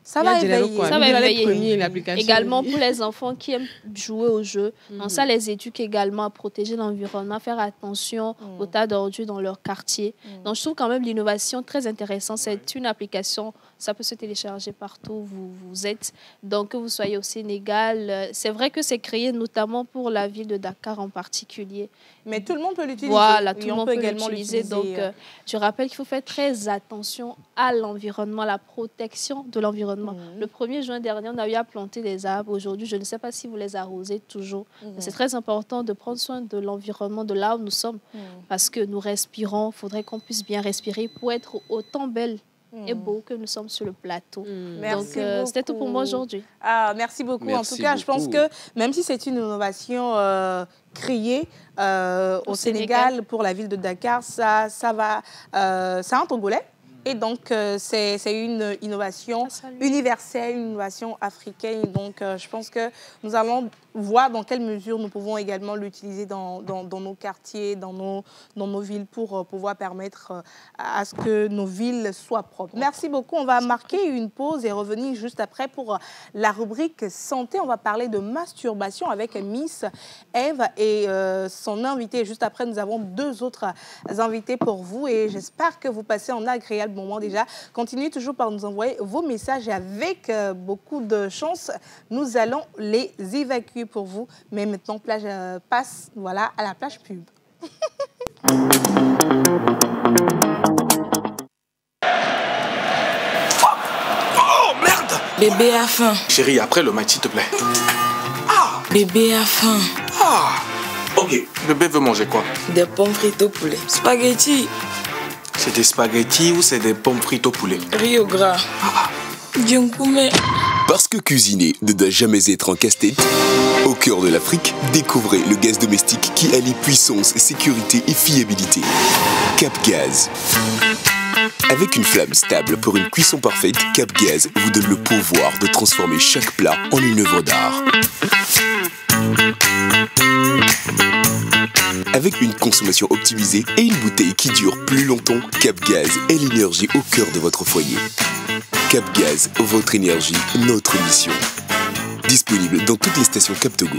ça va éveiller. Ça va éveiller. L'application. Également pour les enfants qui aiment jouer au jeu. Donc ça les éduque également à protéger l'environnement, à faire attention au tas d'ordures dans leur quartier. Donc je trouve quand même l'innovation très intéressante. C'est une application, ça peut se télécharger partout où vous êtes. Donc que vous soyez au Sénégal, c'est vrai que c'est créé notamment pour la ville de Dakar en particulier. Mais tout le monde peut l'utiliser. Voilà, tout le monde peut également l'utiliser. Donc je rappelle qu'il faut faire très attention à l'environnement, à la protection de l'environnement. Le 1er juin dernier, on a eu à planter des arbres. Aujourd'hui, je ne sais pas si vous les arrosez toujours. C'est très important de prendre soin de l'environnement, de là où nous sommes, parce que nous respirons. Il faudrait qu'on puisse bien respirer pour être autant belle et beau que nous sommes sur le plateau. Donc, c'était tout pour moi aujourd'hui. Ah, merci beaucoup. Merci en tout cas, beaucoup. je pense que même si c'est une innovation créée au Sénégal pour la ville de Dakar, ça va, c'est un Togolais. Et donc, c'est une innovation universelle, une innovation africaine. Donc, je pense que nous allons voir dans quelle mesure nous pouvons également l'utiliser dans nos quartiers, dans nos villes pour pouvoir permettre à ce que nos villes soient propres. Merci beaucoup. On va marquer une pause et revenir juste après pour la rubrique santé. On va parler de masturbation avec Miss Eve et son invité. Juste après, nous avons 2 autres invités pour vous et j'espère que vous passez un agréable moment déjà. Continuez toujours par nous envoyer vos messages et avec beaucoup de chance, nous allons les évacuer pour vous. Mais maintenant, passe à la plage pub. Oh merde! Bébé a faim. Chérie, après le match, s'il te plaît. Ah! Bébé a faim. Ah! Ok, bébé veut manger quoi? Des pommes frites au poulet. Spaghetti. C'est des spaghettis ou c'est des pommes frites au poulet? Riz au gras. Djunkume. Parce que cuisiner ne doit jamais être un casse-tête, au cœur de l'Afrique, découvrez le gaz domestique qui allie puissance, sécurité et fiabilité. Cap Gaz. Avec une flamme stable pour une cuisson parfaite, Cap Gaz vous donne le pouvoir de transformer chaque plat en une œuvre d'art. Avec une consommation optimisée et une bouteille qui dure plus longtemps, Cap Gaz est l'énergie au cœur de votre foyer. Cap Gaz, votre énergie, notre mission. Disponible dans toutes les stations Cap Togo.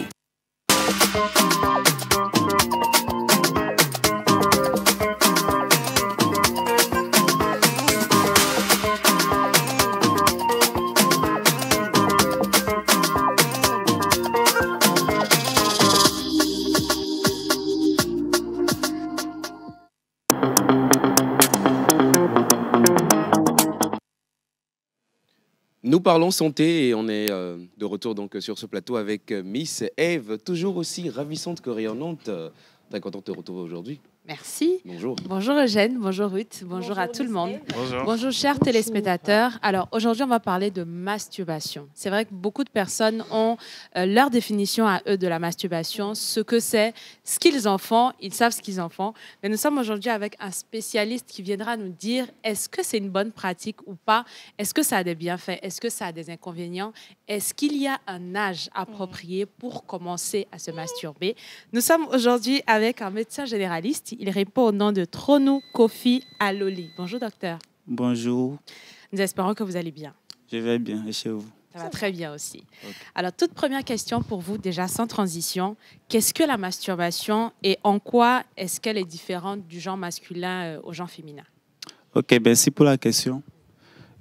Nous parlons santé et on est de retour donc sur ce plateau avec Miss Eve, toujours aussi ravissante que rayonnante. Très contente de te retrouver aujourd'hui. Merci. Bonjour. Bonjour Eugène, bonjour Ruth, bonjour à tout le monde. Bonjour. Bonjour chers téléspectateurs. Alors aujourd'hui on va parler de masturbation. C'est vrai que beaucoup de personnes ont leur définition à eux de la masturbation, ce que c'est, ce qu'ils en font, ils savent ce qu'ils en font. Mais nous sommes aujourd'hui avec un spécialiste qui viendra nous dire est-ce que c'est une bonne pratique ou pas, est-ce que ça a des bienfaits, est-ce que ça a des inconvénients, est-ce qu'il y a un âge approprié pour commencer à se masturber. Nous sommes aujourd'hui avec un médecin généraliste. Il répond au nom de Tronou Kofi Aloli. Bonjour docteur. Bonjour. Nous espérons que vous allez bien. Je vais bien, et chez vous? Ça va très bien aussi. Okay. Alors, toute première question pour vous, déjà sans transition. Qu'est-ce que la masturbation et en quoi est-ce qu'elle est différente du genre masculin au genre féminin? Ok, merci pour la question.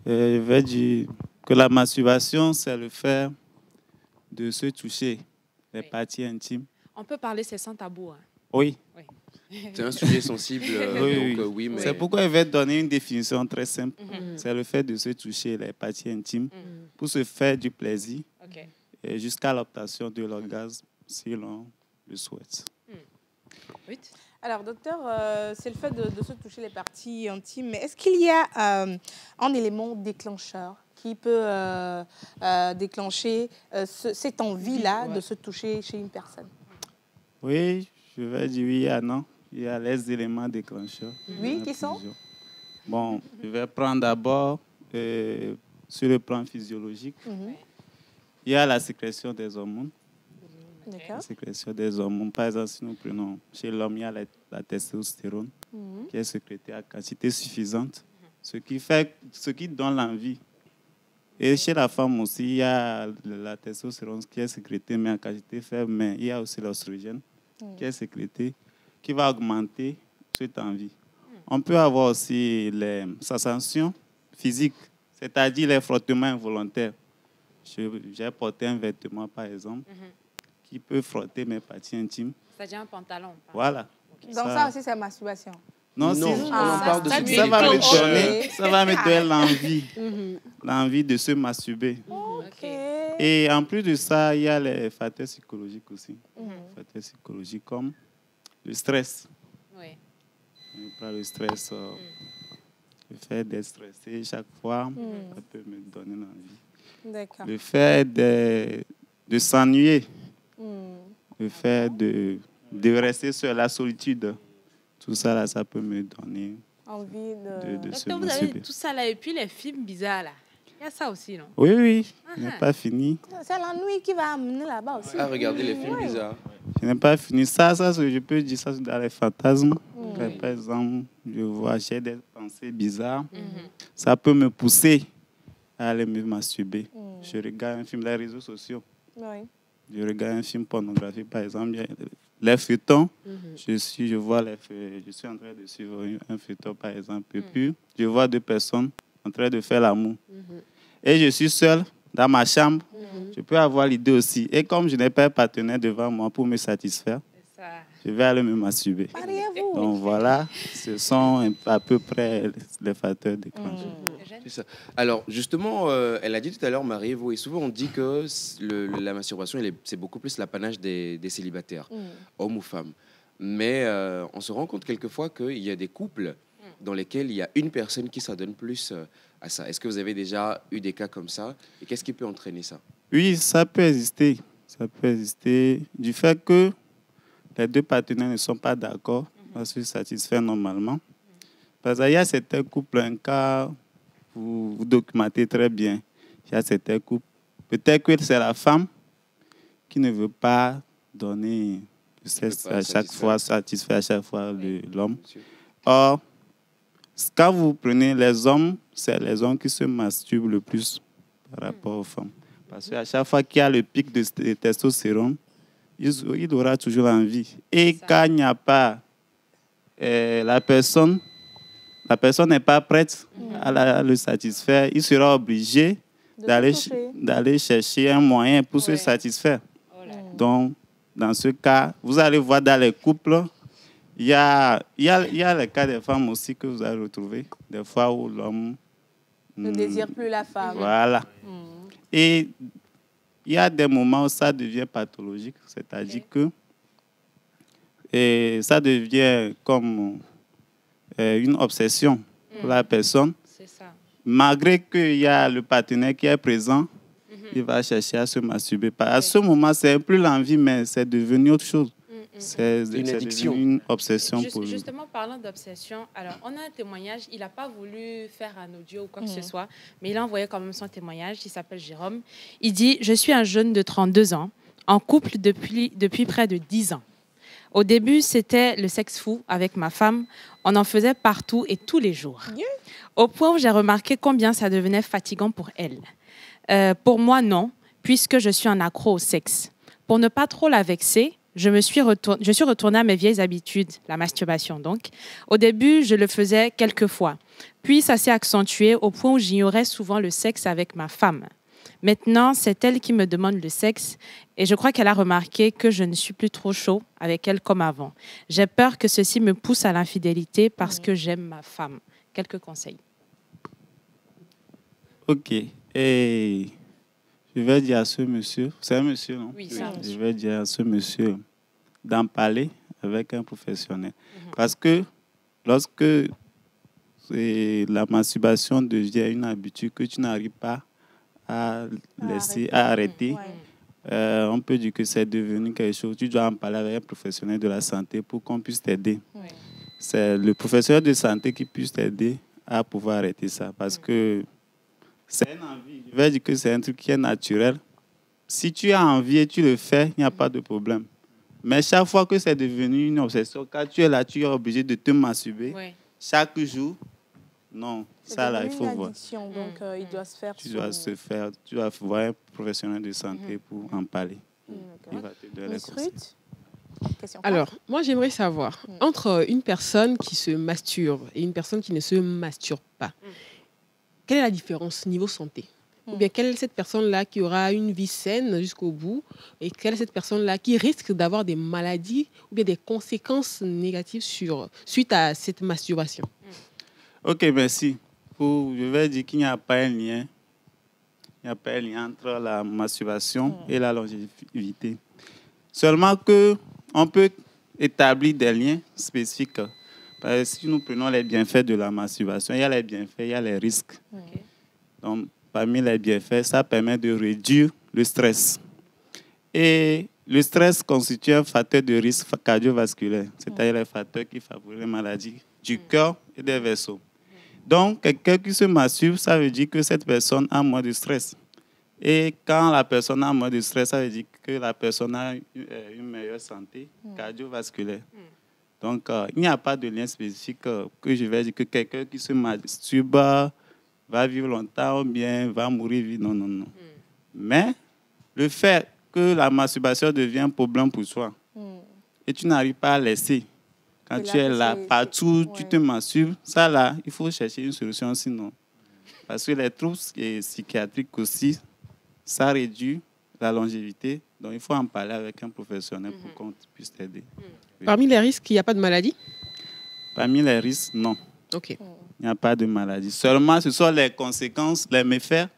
Je vais dire que la masturbation, c'est le fait de se toucher les parties intimes. On peut parler, c'est sans tabou. Hein? Oui. C'est un sujet sensible. Oui, mais... C'est pourquoi je vais donner une définition très simple. C'est le fait de se toucher les parties intimes pour se faire du plaisir et jusqu'à l'obtention de l'orgasme si l'on le souhaite. Oui. Alors, docteur, c'est le fait de se toucher les parties intimes, mais est-ce qu'il y a un élément déclencheur qui peut déclencher cette envie-là de se toucher chez une personne? Oui, je vais dire oui et non. Il y a les éléments déclencheurs. Oui, qui sont? Bon, je vais prendre d'abord sur le plan physiologique. Il y a la sécrétion des hormones. La sécrétion des hormones. Par exemple, si nous prenons chez l'homme, il y a la testostérone qui est sécrétée à quantité suffisante, ce qui donne l'envie. Et chez la femme aussi, il y a la testostérone qui est sécrétée, mais en quantité faible, mais il y a aussi l'oestrogène qui est sécrété, qui va augmenter cette envie. On peut avoir aussi les sensations physiques, c'est-à-dire les frottements involontaires. J'ai porté un vêtement, par exemple, qui peut frotter mes parties intimes. C'est-à-dire un pantalon. Voilà. Donc ça aussi, c'est masturbation. Non, on parle de ça va me donner l'envie, l'envie de se masturber. Et en plus de ça, il y a les facteurs psychologiques aussi. Les facteurs psychologiques comme le stress. Oui. On parle de stress, le fait d'être stressé chaque fois, ça peut me donner l'envie. D'accord. Le fait de s'ennuyer, le fait de rester sur la solitude, tout ça, là, ça peut me donner envie de se Donc, vous masturber. avez tout ça là, et puis les films bizarres là. Il y a ça aussi, non? Oui, je n'ai pas fini. C'est la nuit qui va amener là-bas aussi. Ah, regardez les films bizarres. Je n'ai pas fini. Ça, je peux dire ça dans les fantasmes. Par exemple, j'ai des pensées bizarres. Ça peut me pousser à aller me masturber. Je regarde un film des réseaux sociaux. Je regarde un film pornographique, par exemple. Les feuilletons, je suis en train de suivre un feuilleton, par exemple. Et puis, je vois deux personnes en train de faire l'amour. Et je suis seul dans ma chambre. Je peux avoir l'idée aussi. Et comme je n'ai pas un partenaire devant moi pour me satisfaire, je vais aller me masturber. Donc voilà, ce sont à peu près les facteurs déclencheurs. C'est ça. Alors justement, elle a dit tout à l'heure, Marie-Ève, et souvent on dit que la masturbation, c'est beaucoup plus l'apanage des célibataires, hommes ou femmes. Mais on se rend compte quelquefois qu'il y a des couples dans lesquels il y a une personne qui s'adonne plus à ça. Est-ce que vous avez déjà eu des cas comme ça? Et qu'est-ce qui peut entraîner ça? Oui, ça peut exister. Ça peut exister du fait que les deux partenaires ne sont pas d'accord à se satisfaire normalement. Parce qu'il y a certains couples, un cas, vous documentez très bien. Il y a certains couples. Peut-être que c'est la femme qui ne veut pas donner le sexe à chaque fois, satisfaire à chaque fois l'homme. Or, quand vous prenez les hommes, c'est les hommes qui se masturbent le plus par rapport aux femmes. Parce qu'à chaque fois qu'il y a le pic de testostérone, il aura toujours envie. Et quand il n'y a pas la personne n'est pas prête à le satisfaire, il sera obligé d'aller chercher un moyen pour se satisfaire. Donc, dans ce cas, vous allez voir dans les couples, il y a le cas des femmes aussi que vous allez retrouver, des fois où l'homme ne désire plus la femme. Voilà. Et il y a des moments où ça devient pathologique, c'est-à-dire que ça devient comme une obsession pour la personne. C'est ça. Malgré qu'il y a le partenaire qui est présent, il va chercher à se masturber. À ce moment, c'est plus l'envie, mais c'est devenu autre chose. C'est une addiction. Une obsession pour lui. Justement, parlant d'obsession, alors on a un témoignage, il n'a pas voulu faire un audio ou quoi que ce soit, mais il a envoyé quand même son témoignage, il s'appelle Jérôme. Il dit « Je suis un jeune de 32 ans, en couple depuis près de 10 ans. Au début, c'était le sexe fou avec ma femme. On en faisait partout et tous les jours. Au point où j'ai remarqué combien ça devenait fatigant pour elle. Pour moi, non, puisque je suis un accro au sexe. Pour ne pas trop la vexer, je suis retournée à mes vieilles habitudes, la masturbation donc. Au début, je le faisais quelques fois. Puis, ça s'est accentué au point où j'ignorais souvent le sexe avec ma femme. Maintenant, c'est elle qui me demande le sexe et je crois qu'elle a remarqué que je ne suis plus trop chaud avec elle comme avant. J'ai peur que ceci me pousse à l'infidélité parce que j'aime ma femme. Quelques conseils. Ok. Et je vais dire à ce monsieur, c'est un monsieur, non? Oui, c'est un monsieur. Je vais dire à ce monsieur d'en parler avec un professionnel. Parce que lorsque la masturbation devient une habitude que tu n'arrives pas à arrêter, on peut dire que c'est devenu quelque chose. Tu dois en parler avec un professionnel de la santé pour qu'on puisse t'aider. C'est le professionnel de santé qui puisse t'aider à pouvoir arrêter ça. Parce que c'est une envie. Je vais dire que c'est un truc qui est naturel. Si tu as envie et tu le fais, il n'y a pas de problème. Mais chaque fois que c'est devenu une obsession, quand tu es là, tu es obligé de te masturber chaque jour. Non, ça là, il faut voir. Donc, il doit se faire. Tu dois voir un professionnel de santé pour en parler. Il va te donner les conseils. Alors, moi, j'aimerais savoir, entre une personne qui se masturbe et une personne qui ne se masturbe pas, quelle est la différence niveau santé? Ou bien quelle est cette personne-là qui aura une vie saine jusqu'au bout et quelle est cette personne-là qui risque d'avoir des maladies ou bien des conséquences négatives suite à cette masturbation? Ok, merci. Je vais dire qu'il n'y a pas un lien. Il n'y a pas un lien entre la masturbation et la longévité. Seulement qu'on peut établir des liens spécifiques. Parce que si nous prenons les bienfaits de la masturbation, il y a les bienfaits, il y a les risques. Donc, parmi les bienfaits, ça permet de réduire le stress. Et le stress constitue un facteur de risque cardiovasculaire, c'est-à-dire les facteurs qui favorisent les maladies du cœur et des vaisseaux. Donc, quelqu'un qui se masturbe, ça veut dire que cette personne a moins de stress. Et quand la personne a moins de stress, ça veut dire que la personne a une meilleure santé cardiovasculaire. Donc, il n'y a pas de lien spécifique que je vais dire que quelqu'un qui se masturbe va vivre longtemps ou bien va mourir vite. Non, non, non. Mais le fait que la masturbation devient un problème pour toi et tu n'arrives pas à laisser, quand tu es là, partout, tu te masturbes, ça là, il faut chercher une solution sinon. Parce que les troubles psychiatriques aussi, ça réduit la longévité. Donc, il faut en parler avec un professionnel pour qu'on puisse t'aider. Parmi les risques, il n'y a pas de maladie? Parmi les risques, non. Ok. Il n'y a pas de maladie. Seulement, ce sont les conséquences, les méfaits,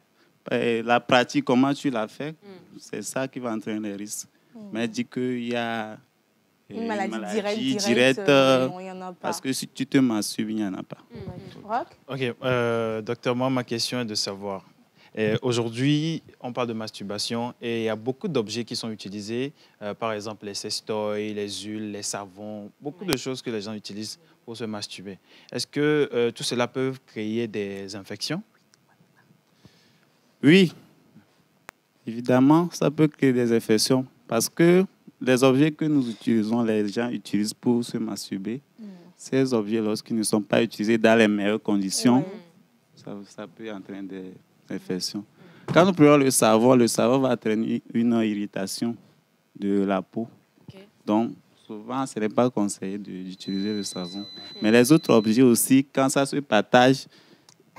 la pratique, comment tu l'as fait. C'est ça qui va entraîner les risques. Mais dit qu'il y a une maladie directe, il y en a pas. Parce que si tu te masturbes, il n'y en a pas. Roch? Ok, docteur, moi, ma question est de savoir. Aujourd'hui, on parle de masturbation et il y a beaucoup d'objets qui sont utilisés, par exemple les sextoys, les huiles, les savons, beaucoup de choses que les gens utilisent pour se masturber. Est-ce que tout cela peut créer des infections? Oui, évidemment, ça peut créer des infections parce que les objets que nous utilisons, les gens utilisent pour se masturber. Ces objets, lorsqu'ils ne sont pas utilisés dans les meilleures conditions, ça peut entraîner des infections. Quand nous prenons le savon va entraîner une irritation de la peau. Donc, souvent, ce n'est pas conseillé d'utiliser le savon. Mais les autres objets aussi, quand ça se partage,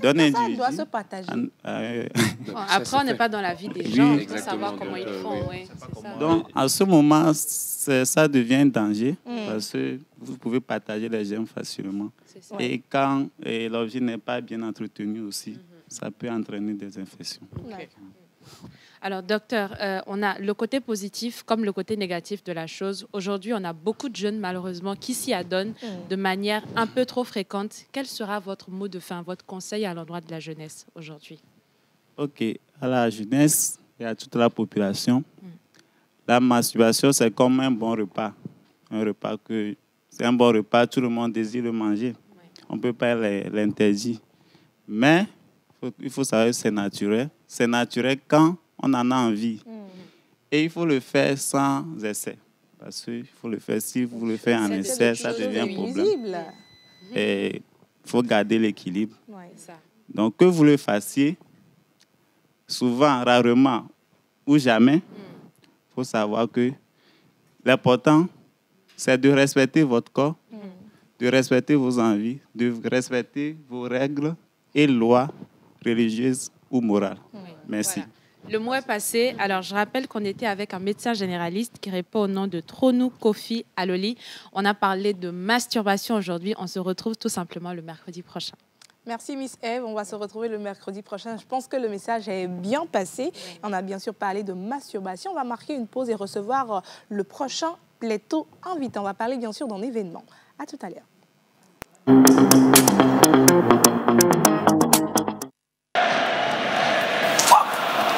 ça doit se partager. Après, on n'est pas dans la vie des gens, il faut savoir comment ils font. Donc, à ce moment, ça devient un danger parce que vous pouvez partager les germes facilement. Et quand l'objet n'est pas bien entretenu aussi, ça peut entraîner des infections. Alors, docteur, on a le côté positif comme le côté négatif de la chose. Aujourd'hui, on a beaucoup de jeunes, malheureusement, qui s'y adonnent de manière un peu trop fréquente. Quel sera votre mot de fin, votre conseil à l'endroit de la jeunesse aujourd'hui? OK. À la jeunesse et à toute la population, la masturbation, c'est comme un bon repas. C'est un bon repas, tout le monde désire le manger. On ne peut pas l'interdire. Mais il faut savoir que c'est naturel. C'est naturel quand on en a envie. Et il faut le faire sans essai. Parce qu'il faut le faire, si vous le faites en essai, ça devient un problème. Et il faut garder l'équilibre. Donc, que vous le fassiez, souvent, rarement ou jamais, il faut savoir que l'important, c'est de respecter votre corps, de respecter vos envies, de respecter vos règles et lois religieuses ou morales. Merci. Voilà. Le mot est passé. Alors, je rappelle qu'on était avec un médecin généraliste qui répond au nom de Tronou Kofi Aloli. On a parlé de masturbation aujourd'hui. On se retrouve tout simplement le mercredi prochain. Merci Miss Eve, on va se retrouver le mercredi prochain. Je pense que le message est bien passé. On a bien sûr parlé de masturbation. On va marquer une pause et recevoir le prochain plateau invité. On va parler bien sûr d'un événement. À tout à l'heure.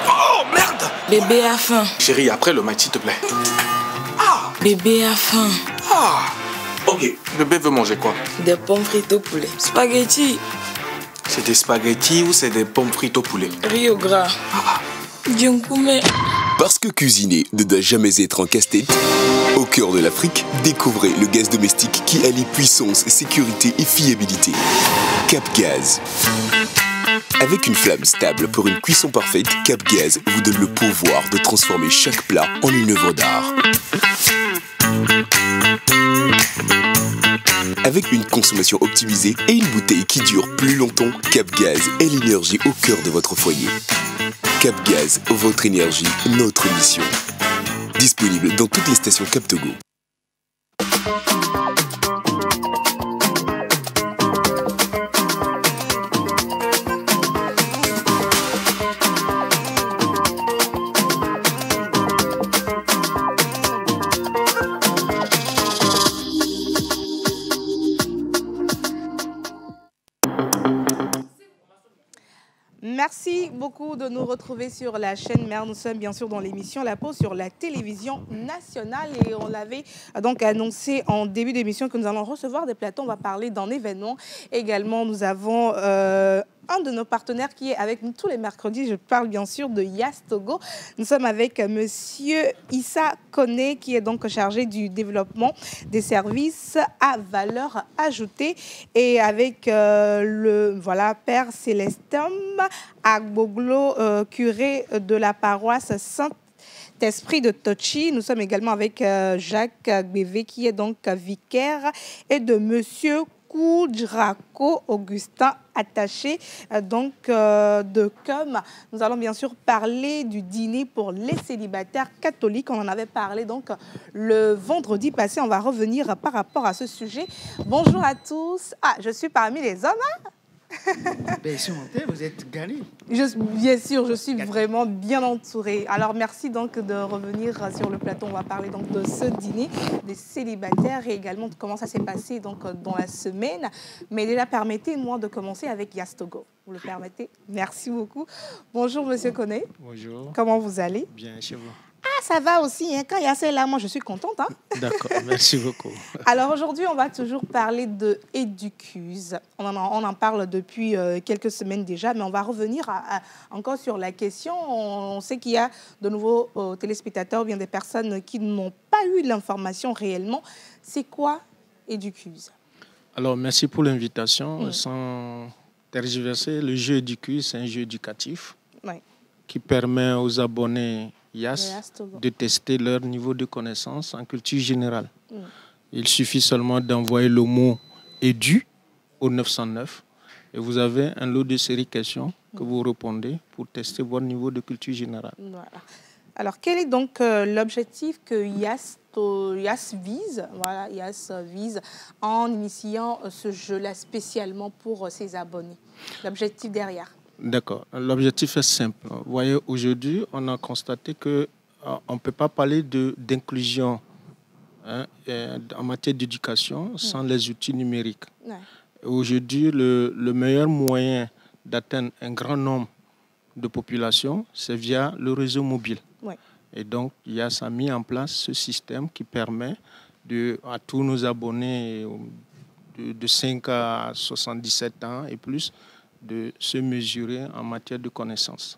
Oh, merde! Bébé a faim. Chérie, après le match, s'il te plaît. Bébé a faim. Ok, bébé veut manger quoi? Des pommes frites au poulet. Spaghetti. C'est des spaghettis ou c'est des pommes frites au poulet? Riz au gras. Djunkume. Parce que cuisiner ne doit jamais être en casse-tête, au cœur de l'Afrique, découvrez le gaz domestique qui allie puissance, sécurité et fiabilité. Cap Gaz. Avec une flamme stable pour une cuisson parfaite, Cap Gaz vous donne le pouvoir de transformer chaque plat en une œuvre d'art. Avec une consommation optimisée et une bouteille qui dure plus longtemps, Cap Gaz est l'énergie au cœur de votre foyer. Cap Gaz, votre énergie, notre mission. Disponible dans toutes les stations Cap Togo. Merci beaucoup de nous retrouver sur la chaîne Mère. Nous sommes bien sûr dans l'émission La Pause sur la télévision nationale et on l'avait donc annoncé en début d'émission que nous allons recevoir des plateaux. On va parler d'un événement. Également, nous avons un de nos partenaires qui est avec nous tous les mercredis. Je parle bien sûr de Yas Togo. Nous sommes avec Monsieur Issa Kone qui est donc chargé du développement des services à valeur ajoutée et avec le Père Célestin Agboglo, curé de la paroisse Saint-Esprit de Tochi. Nous sommes également avec Jacques Bévé qui est donc vicaire et de Monsieur Koudrako Augustin attaché de COM. Nous allons bien sûr parler du dîner pour les célibataires catholiques. On en avait parlé donc le vendredi passé. On va revenir par rapport à ce sujet. Bonjour à tous. Je suis parmi les hommes. Vous êtes gagné. Bien sûr, je suis vraiment bien entourée. Alors, merci donc de revenir sur le plateau. On va parler donc de ce dîner des célibataires et également de comment ça s'est passé donc dans la semaine. Mais déjà, permettez-moi de commencer avec Yas Togo. Vous le permettez? Merci beaucoup. Bonjour, Monsieur Kone. Bonjour. Comment vous allez? Bien, chez vous. Ça va aussi. Quand Yas est là, moi, je suis contente. D'accord, merci beaucoup. Alors aujourd'hui, on va toujours parler de Educuse. On en parle depuis quelques semaines déjà, mais on va revenir encore sur la question. On sait qu'il y a de nouveaux téléspectateurs, bien des personnes qui n'ont pas eu l'information réellement. C'est quoi Educuse? Alors, merci pour l'invitation. Sans tergiverser, le jeu Educuse, c'est un jeu éducatif qui permet aux abonnés Yas de tester leur niveau de connaissance en culture générale. Il suffit seulement d'envoyer le mot « édu » au 909 et vous avez un lot de séries questions que vous répondez pour tester votre niveau de culture générale. Voilà. Alors, quel est donc l'objectif que Yas vise, Yas vise en initiant ce jeu-là spécialement pour ses abonnés? L'objectif derrière? D'accord. L'objectif est simple. Vous voyez, aujourd'hui, on a constaté qu'on ne peut pas parler d'inclusion en matière d'éducation sans les outils numériques. Aujourd'hui, le meilleur moyen d'atteindre un grand nombre de populations, c'est via le réseau mobile. Et donc, IAS a mis en place ce système qui permet à tous nos abonnés de 5 à 77 ans et plus de se mesurer en matière de connaissances.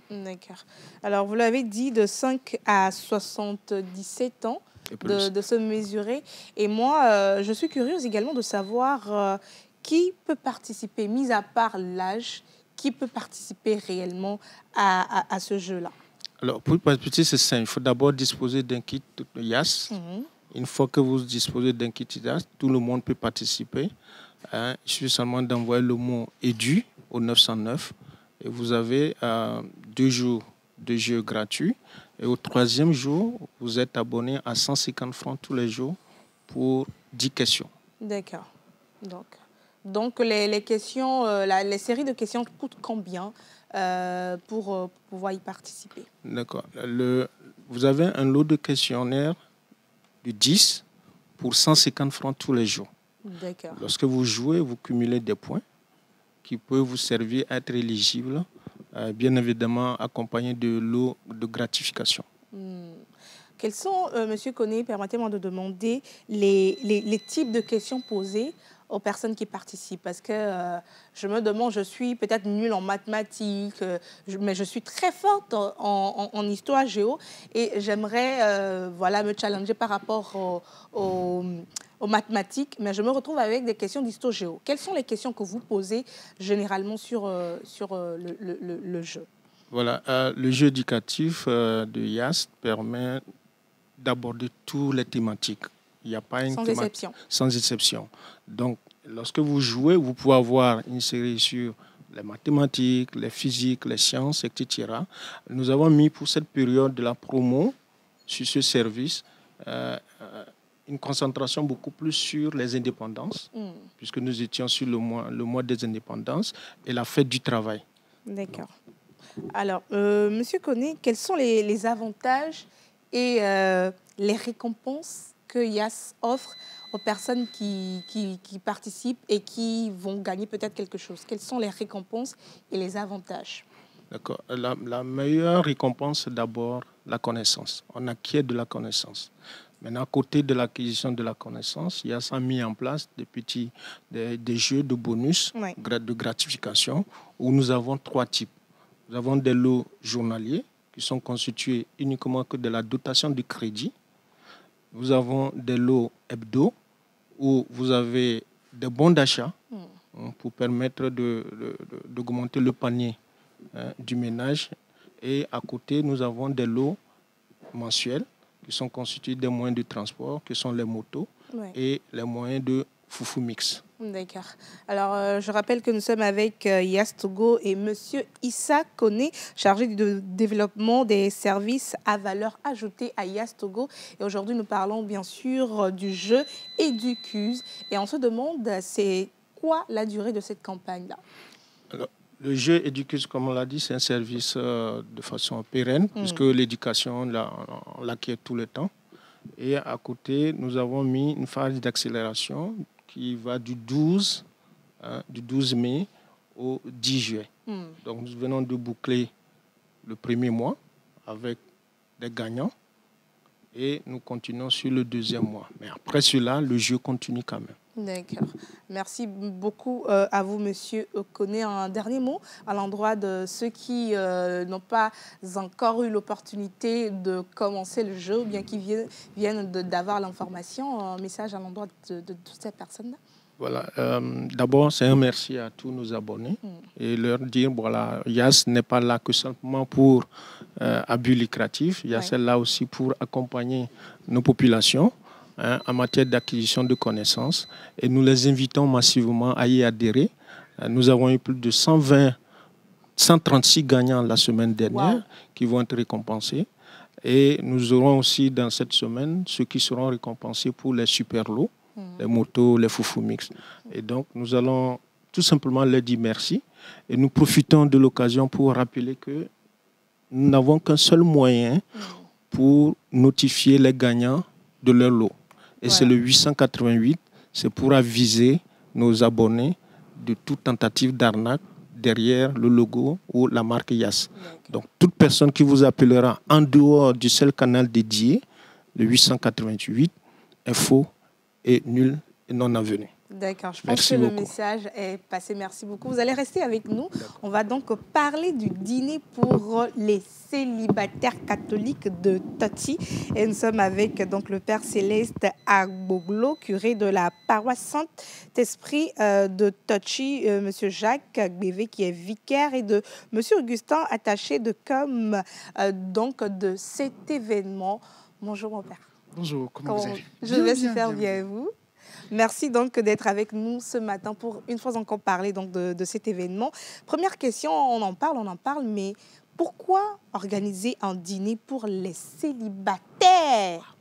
D'accord. Alors, vous l'avez dit, de 5 à 77 ans, de se mesurer. Et moi, je suis curieuse également de savoir qui peut participer, mis à part l'âge, qui peut participer réellement à ce jeu-là. Alors, pour participer, c'est simple. Il faut d'abord disposer d'un kit IAS. Une fois que vous disposez d'un kit IAS, tout le monde peut participer. Il suffit seulement d'envoyer le mot « édu » au 909 et vous avez 2 jours de jeu gratuit. Et au 3e jour, vous êtes abonné à 150 francs tous les jours pour 10 questions. D'accord. Donc les questions, les séries de questions coûtent combien pour pouvoir y participer? D'accord. Vous avez un lot de questionnaires de 10 pour 150 francs tous les jours. D'accord. Lorsque vous jouez, vous cumulez des points qui peuvent vous servir à être éligible, bien évidemment accompagné de lot de gratification. Quels sont, Monsieur Koné, permettez-moi de demander les types de questions posées aux personnes qui participent? Parce que je me demande, je suis peut-être nulle en mathématiques, mais je suis très forte en histoire géo et j'aimerais voilà, me challenger par rapport aux mathématiques, mais je me retrouve avec des questions d'histoire géo. Quelles sont les questions que vous posez généralement sur le jeu? Voilà, le jeu éducatif de YAS permet d'aborder toutes les thématiques. Il n'y a pas une exception. Sans exception. Donc, lorsque vous jouez, vous pouvez avoir une série sur les mathématiques, les physiques, les sciences, etc. Nous avons mis pour cette période de la promo sur ce service une concentration beaucoup plus sur les indépendances, puisque nous étions sur le mois des indépendances et la fête du travail. D'accord. Alors, Monsieur Koné, quels sont les avantages et les récompenses que YAS offre aux personnes qui participent et qui vont gagner peut-être quelque chose? Quelles sont les récompenses et les avantages? D'accord. La meilleure récompense, c'est d'abord la connaissance. On acquiert de la connaissance. Maintenant, à côté de l'acquisition de la connaissance, YAS a mis en place des jeux de bonus, de gratification, où nous avons 3 types. Nous avons des lots journaliers qui sont constitués uniquement que de la dotation de crédit. Nous avons des lots hebdo où vous avez des bons d'achat pour permettre d'augmenter le panier du ménage. Et à côté, nous avons des lots mensuels qui sont constitués des moyens de transport, qui sont les motos et les moyens de foufou mix. D'accord. Alors, je rappelle que nous sommes avec YAS Togo et Monsieur Issa Koné, chargé du développement des services à valeur ajoutée à YAS Togo. Et aujourd'hui, nous parlons bien sûr du jeu Educuse. Et on se demande, c'est quoi la durée de cette campagne-là? Alors, le jeu Educuse, comme on l'a dit, c'est un service de façon pérenne, puisque l'éducation, on l'acquiert tout le temps. Et à côté, nous avons mis une phase d'accélération qui va du 12 mai au 10 juillet. Donc, nous venons de boucler le premier mois avec des gagnants et nous continuons sur le deuxième mois. Mais après cela, le jeu continue quand même. D'accord. Merci beaucoup à vous, Monsieur Koné. Un dernier mot à l'endroit de ceux qui n'ont pas encore eu l'opportunité de commencer le jeu ou bien qui viennent d'avoir l'information. Un message à l'endroit de toutes ces personnes-là. Voilà. D'abord, c'est un merci à tous nos abonnés et leur dire, voilà, YAS n'est pas là que simplement pour abus lucratif. YAS est là aussi pour accompagner nos populations en matière d'acquisition de connaissances et nous les invitons massivement à y adhérer. Nous avons eu plus de 136 gagnants la semaine dernière qui vont être récompensés et nous aurons aussi dans cette semaine ceux qui seront récompensés pour les super lots, les motos, les foufou mix. Et donc nous allons tout simplement leur dire merci et nous profitons de l'occasion pour rappeler que nous n'avons qu'un seul moyen pour notifier les gagnants de leur lot. Et c'est le 888, c'est pour aviser nos abonnés de toute tentative d'arnaque derrière le logo ou la marque YAS. Donc, toute personne qui vous appellera en dehors du seul canal dédié, le 888, est faux et nul et non avenu. D'accord, je pense que le message est passé. Merci beaucoup. Vous allez rester avec nous. On va donc parler du dîner pour les célibataires catholiques de Toti. Et nous sommes avec donc, le Père Céleste Agboglo, curé de la paroisse Saint-Esprit de Toti, Monsieur Jacques Agbévé, qui est vicaire, et de Monsieur Augustin, attaché de com donc de cet événement. Bonjour mon Père. Bonjour, comment vous allez? Je vais super bien et vous? Merci donc d'être avec nous ce matin pour une fois encore parler donc de cet événement. Première question, on en parle, mais pourquoi organiser un dîner pour les célibataires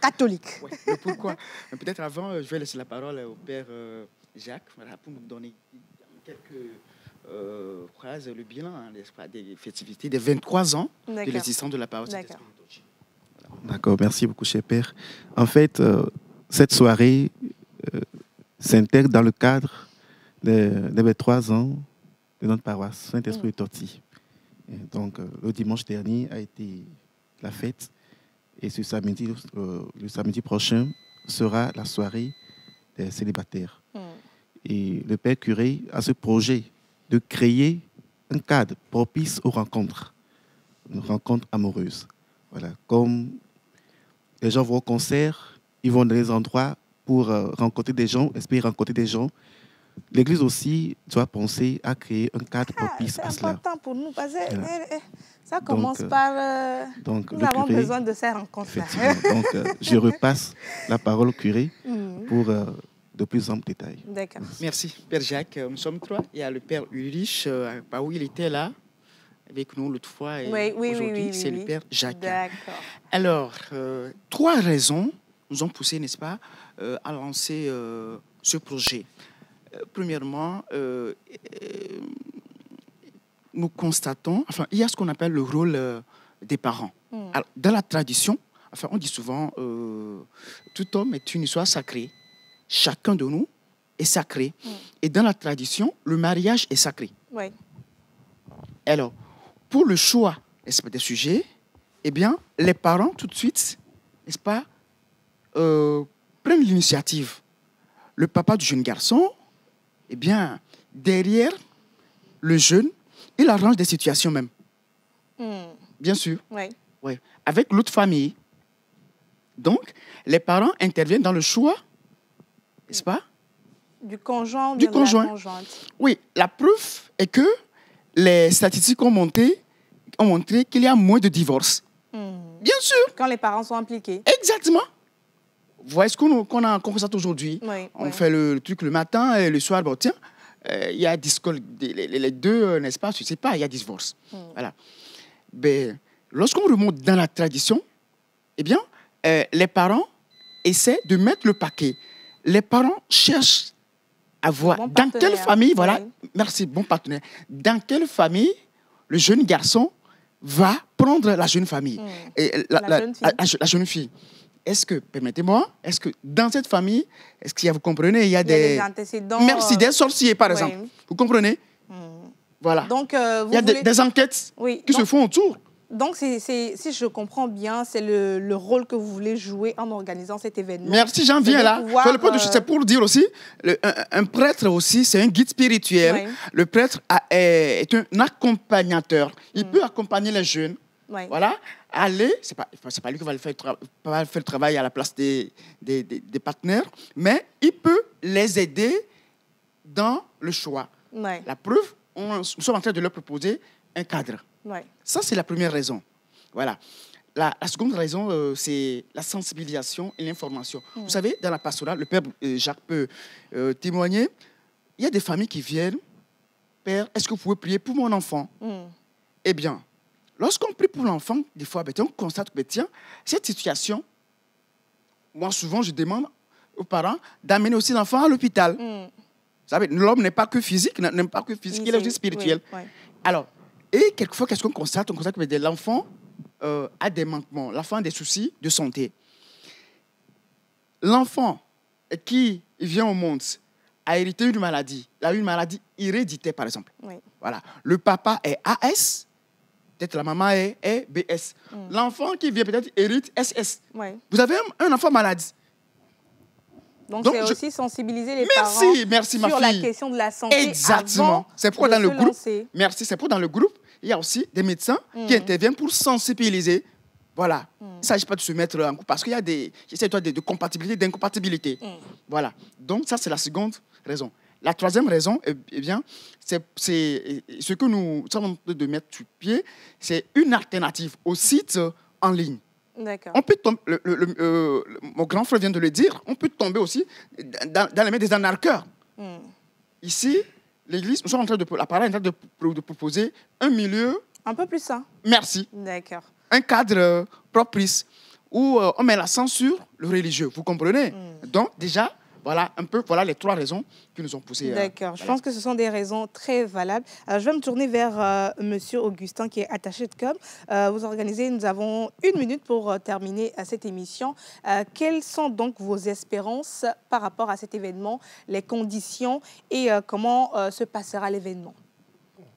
catholiques? Pourquoi? Peut-être avant, je vais laisser la parole au Père Jacques pour nous donner quelques phrases, le bilan des festivités des 23 ans de l'existence de la paroisse. D'accord, merci beaucoup, cher père. En fait, cette soirée s'intègre dans le cadre des 3 ans de notre paroisse Saint-Esprit de Torti. Donc, le dimanche dernier a été la fête et ce samedi, le samedi prochain sera la soirée des célibataires. Et le père curé a ce projet de créer un cadre propice aux rencontres, une rencontre amoureuse. Voilà, comme les gens vont au concert, ils vont dans des endroits pour rencontrer des gens, espérer rencontrer des gens. L'Église aussi doit penser à créer un cadre propice à cela. C'est important pour nous parce que ça Donc, commence par... nous avons besoin de ces rencontres-là. Donc, je repasse la parole au curé pour de plus amples détails. D'accord. Merci, Père Jacques. Nous sommes 3. Il y a le Père Ulrich, où il était là, avec nous l'autre fois. Et aujourd'hui, c'est le Père Jacques. D'accord. Alors, 3 raisons nous ont poussé, n'est-ce pas, à lancer ce projet. Premièrement, nous constatons, il y a ce qu'on appelle le rôle des parents. Alors, dans la tradition, on dit souvent, tout homme est une histoire sacrée. Chacun de nous est sacré. Et dans la tradition, le mariage est sacré. Oui. Alors, pour le choix, n'est-ce pas, des sujets, eh bien, les parents, tout de suite, n'est-ce pas, prennent l'initiative. Le papa du jeune garçon, eh bien, derrière le jeune, il arrange des situations même. Bien sûr. Oui. Ouais. Avec l'autre famille. Donc, les parents interviennent dans le choix, n'est-ce pas? Du conjoint ou du de conjoint. la conjointe. Oui, la preuve est que les statistiques ont montré qu'il y a moins de divorces. Bien sûr. Quand les parents sont impliqués. Exactement. Voyez ce qu'on constate aujourd'hui. Oui, on fait le truc le matin et le soir, bon, tiens, il y a les deux, n'est-ce pas? Je ne sais pas, il y a divorce. Voilà. Ben, lorsqu'on remonte dans la tradition, eh bien, les parents essaient de mettre le paquet. Les parents cherchent à voir dans quelle famille, voilà, merci, bon partenaire, dans quelle famille le jeune garçon va prendre la jeune famille, et la jeune fille. Est-ce que, permettez-moi, est-ce que dans cette famille, est-ce qu'il y a, vous comprenez, il y a des antécédents. Merci, des sorciers, par exemple. Vous comprenez? Voilà. Donc, il y a des enquêtes qui se font autour. Donc, si je comprends bien, c'est le rôle que vous voulez jouer en organisant cet événement. Merci, j'en viens là. C'est pour dire aussi, un prêtre aussi, c'est un guide spirituel. Oui. Le prêtre est un accompagnateur. Il peut accompagner les jeunes. Oui. Voilà. Aller, c'est pas lui qui va le faire le travail à la place des partenaires, mais il peut les aider dans le choix. Oui. La preuve, nous sommes en train de leur proposer un cadre. Ouais. Ça, c'est la première raison. Voilà. La seconde raison, c'est la sensibilisation et l'information. Vous savez, dans la pastorale, le Père Jacques peut témoigner, il y a des familles qui viennent, Père, est-ce que vous pouvez prier pour mon enfant? Eh bien, lorsqu'on prie pour l'enfant, des fois, on constate que, tiens, cette situation, moi, souvent, je demande aux parents d'amener aussi l'enfant à l'hôpital. Vous savez, l'homme n'est pas que physique, il est aussi spirituel. Oui, oui. Alors, et quelquefois, qu'est-ce qu'on constate? On constate que l'enfant a des manquements, l'enfant a des soucis de santé. L'enfant qui vient au monde a hérité une maladie. Il a une maladie héréditaire, par exemple. Oui. Voilà. Le papa est AS, peut-être la maman est BS. L'enfant qui vient peut-être hérite SS. Oui. Vous avez un enfant malade. Donc c'est aussi sensibiliser les parents sur la question de la santé. Exactement. C'est pourquoi dans le groupe, c'est pourquoi dans le groupe, il y a aussi des médecins qui interviennent pour sensibiliser. Voilà. Il ne s'agit pas de se mettre en couple parce qu'il y a des de compatibilité, d'incompatibilité. Voilà. Donc ça, c'est la seconde raison. La troisième raison, eh bien, c'est ce que nous sommes en train de mettre sur pied, c'est une alternative au site en ligne. D'accord. On peut tomber, mon grand frère vient de le dire, on peut tomber aussi dans les mains des anarcheurs. Ici, l'Église, nous sommes en train de proposer un milieu... Un peu plus sain. Merci. D'accord. Un cadre propice où on met l'accent sur le religieux, vous comprenez? Donc déjà, Voilà un peu, voilà les 3 raisons qui nous ont poussé. D'accord, je voilà. pense que ce sont des raisons très valables. Alors, je vais me tourner vers Monsieur Augustin qui est attaché de com. Vous organisez, nous avons 1 minute pour terminer cette émission. Quelles sont donc vos espérances par rapport à cet événement, les conditions et comment se passera l'événement?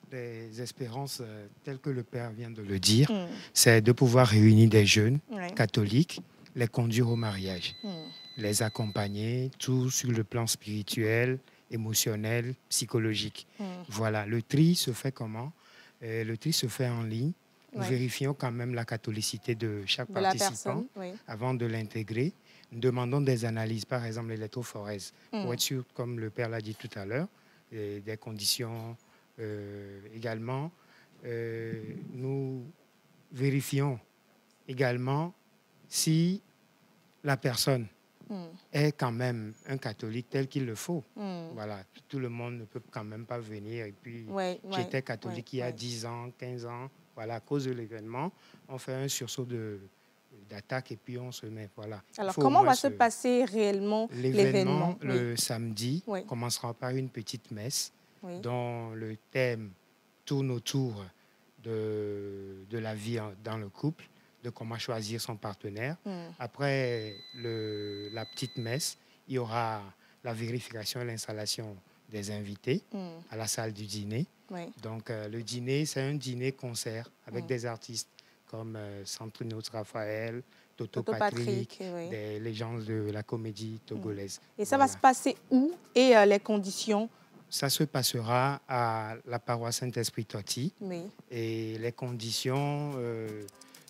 Les espérances, telles que le Père vient de le dire, c'est de pouvoir réunir des jeunes catholiques, les conduire au mariage, les accompagner, tout sur le plan spirituel, émotionnel, psychologique. Voilà, le tri se fait comment? Le tri se fait en ligne. Nous vérifions quand même la catholicité de chaque participant avant de l'intégrer. Nous demandons des analyses, par exemple l'électrophorèse, pour être sûr, comme le Père l'a dit tout à l'heure, des conditions également. Nous vérifions également si la personne est quand même un catholique tel qu'il le faut. Voilà, tout le monde ne peut quand même pas venir. Et puis, j'étais catholique il y a 10 ans, 15 ans. Voilà, à cause de l'événement, on fait un sursaut d'attaque et puis on se met. Voilà. Alors, comment va se passer réellement l'événement? Le samedi commencera par une petite messe dont le thème tourne autour de la vie dans le couple, de comment choisir son partenaire. Après la petite messe, il y aura la vérification et l'installation des invités à la salle du dîner. Donc, le dîner, c'est un dîner-concert avec des artistes comme Sandrine Raphaël, Toto Patrick, des légendes de la comédie togolaise. Et ça va se passer où et les conditions? Ça se passera à la paroisse Saint-Esprit Totti. Et les conditions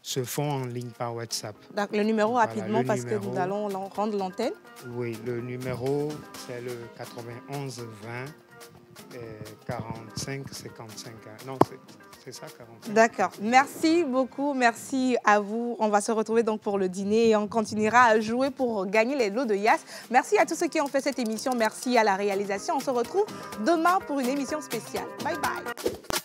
se font en ligne par WhatsApp. Donc, le numéro rapidement, parce que nous allons rendre l'antenne. Oui, le numéro, c'est le 91 20 45 55. Non, c'est ça, 45. D'accord. Merci beaucoup. Merci à vous. On va se retrouver donc pour le dîner et on continuera à jouer pour gagner les lots de Yass. Merci à tous ceux qui ont fait cette émission. Merci à la réalisation. On se retrouve demain pour une émission spéciale. Bye bye.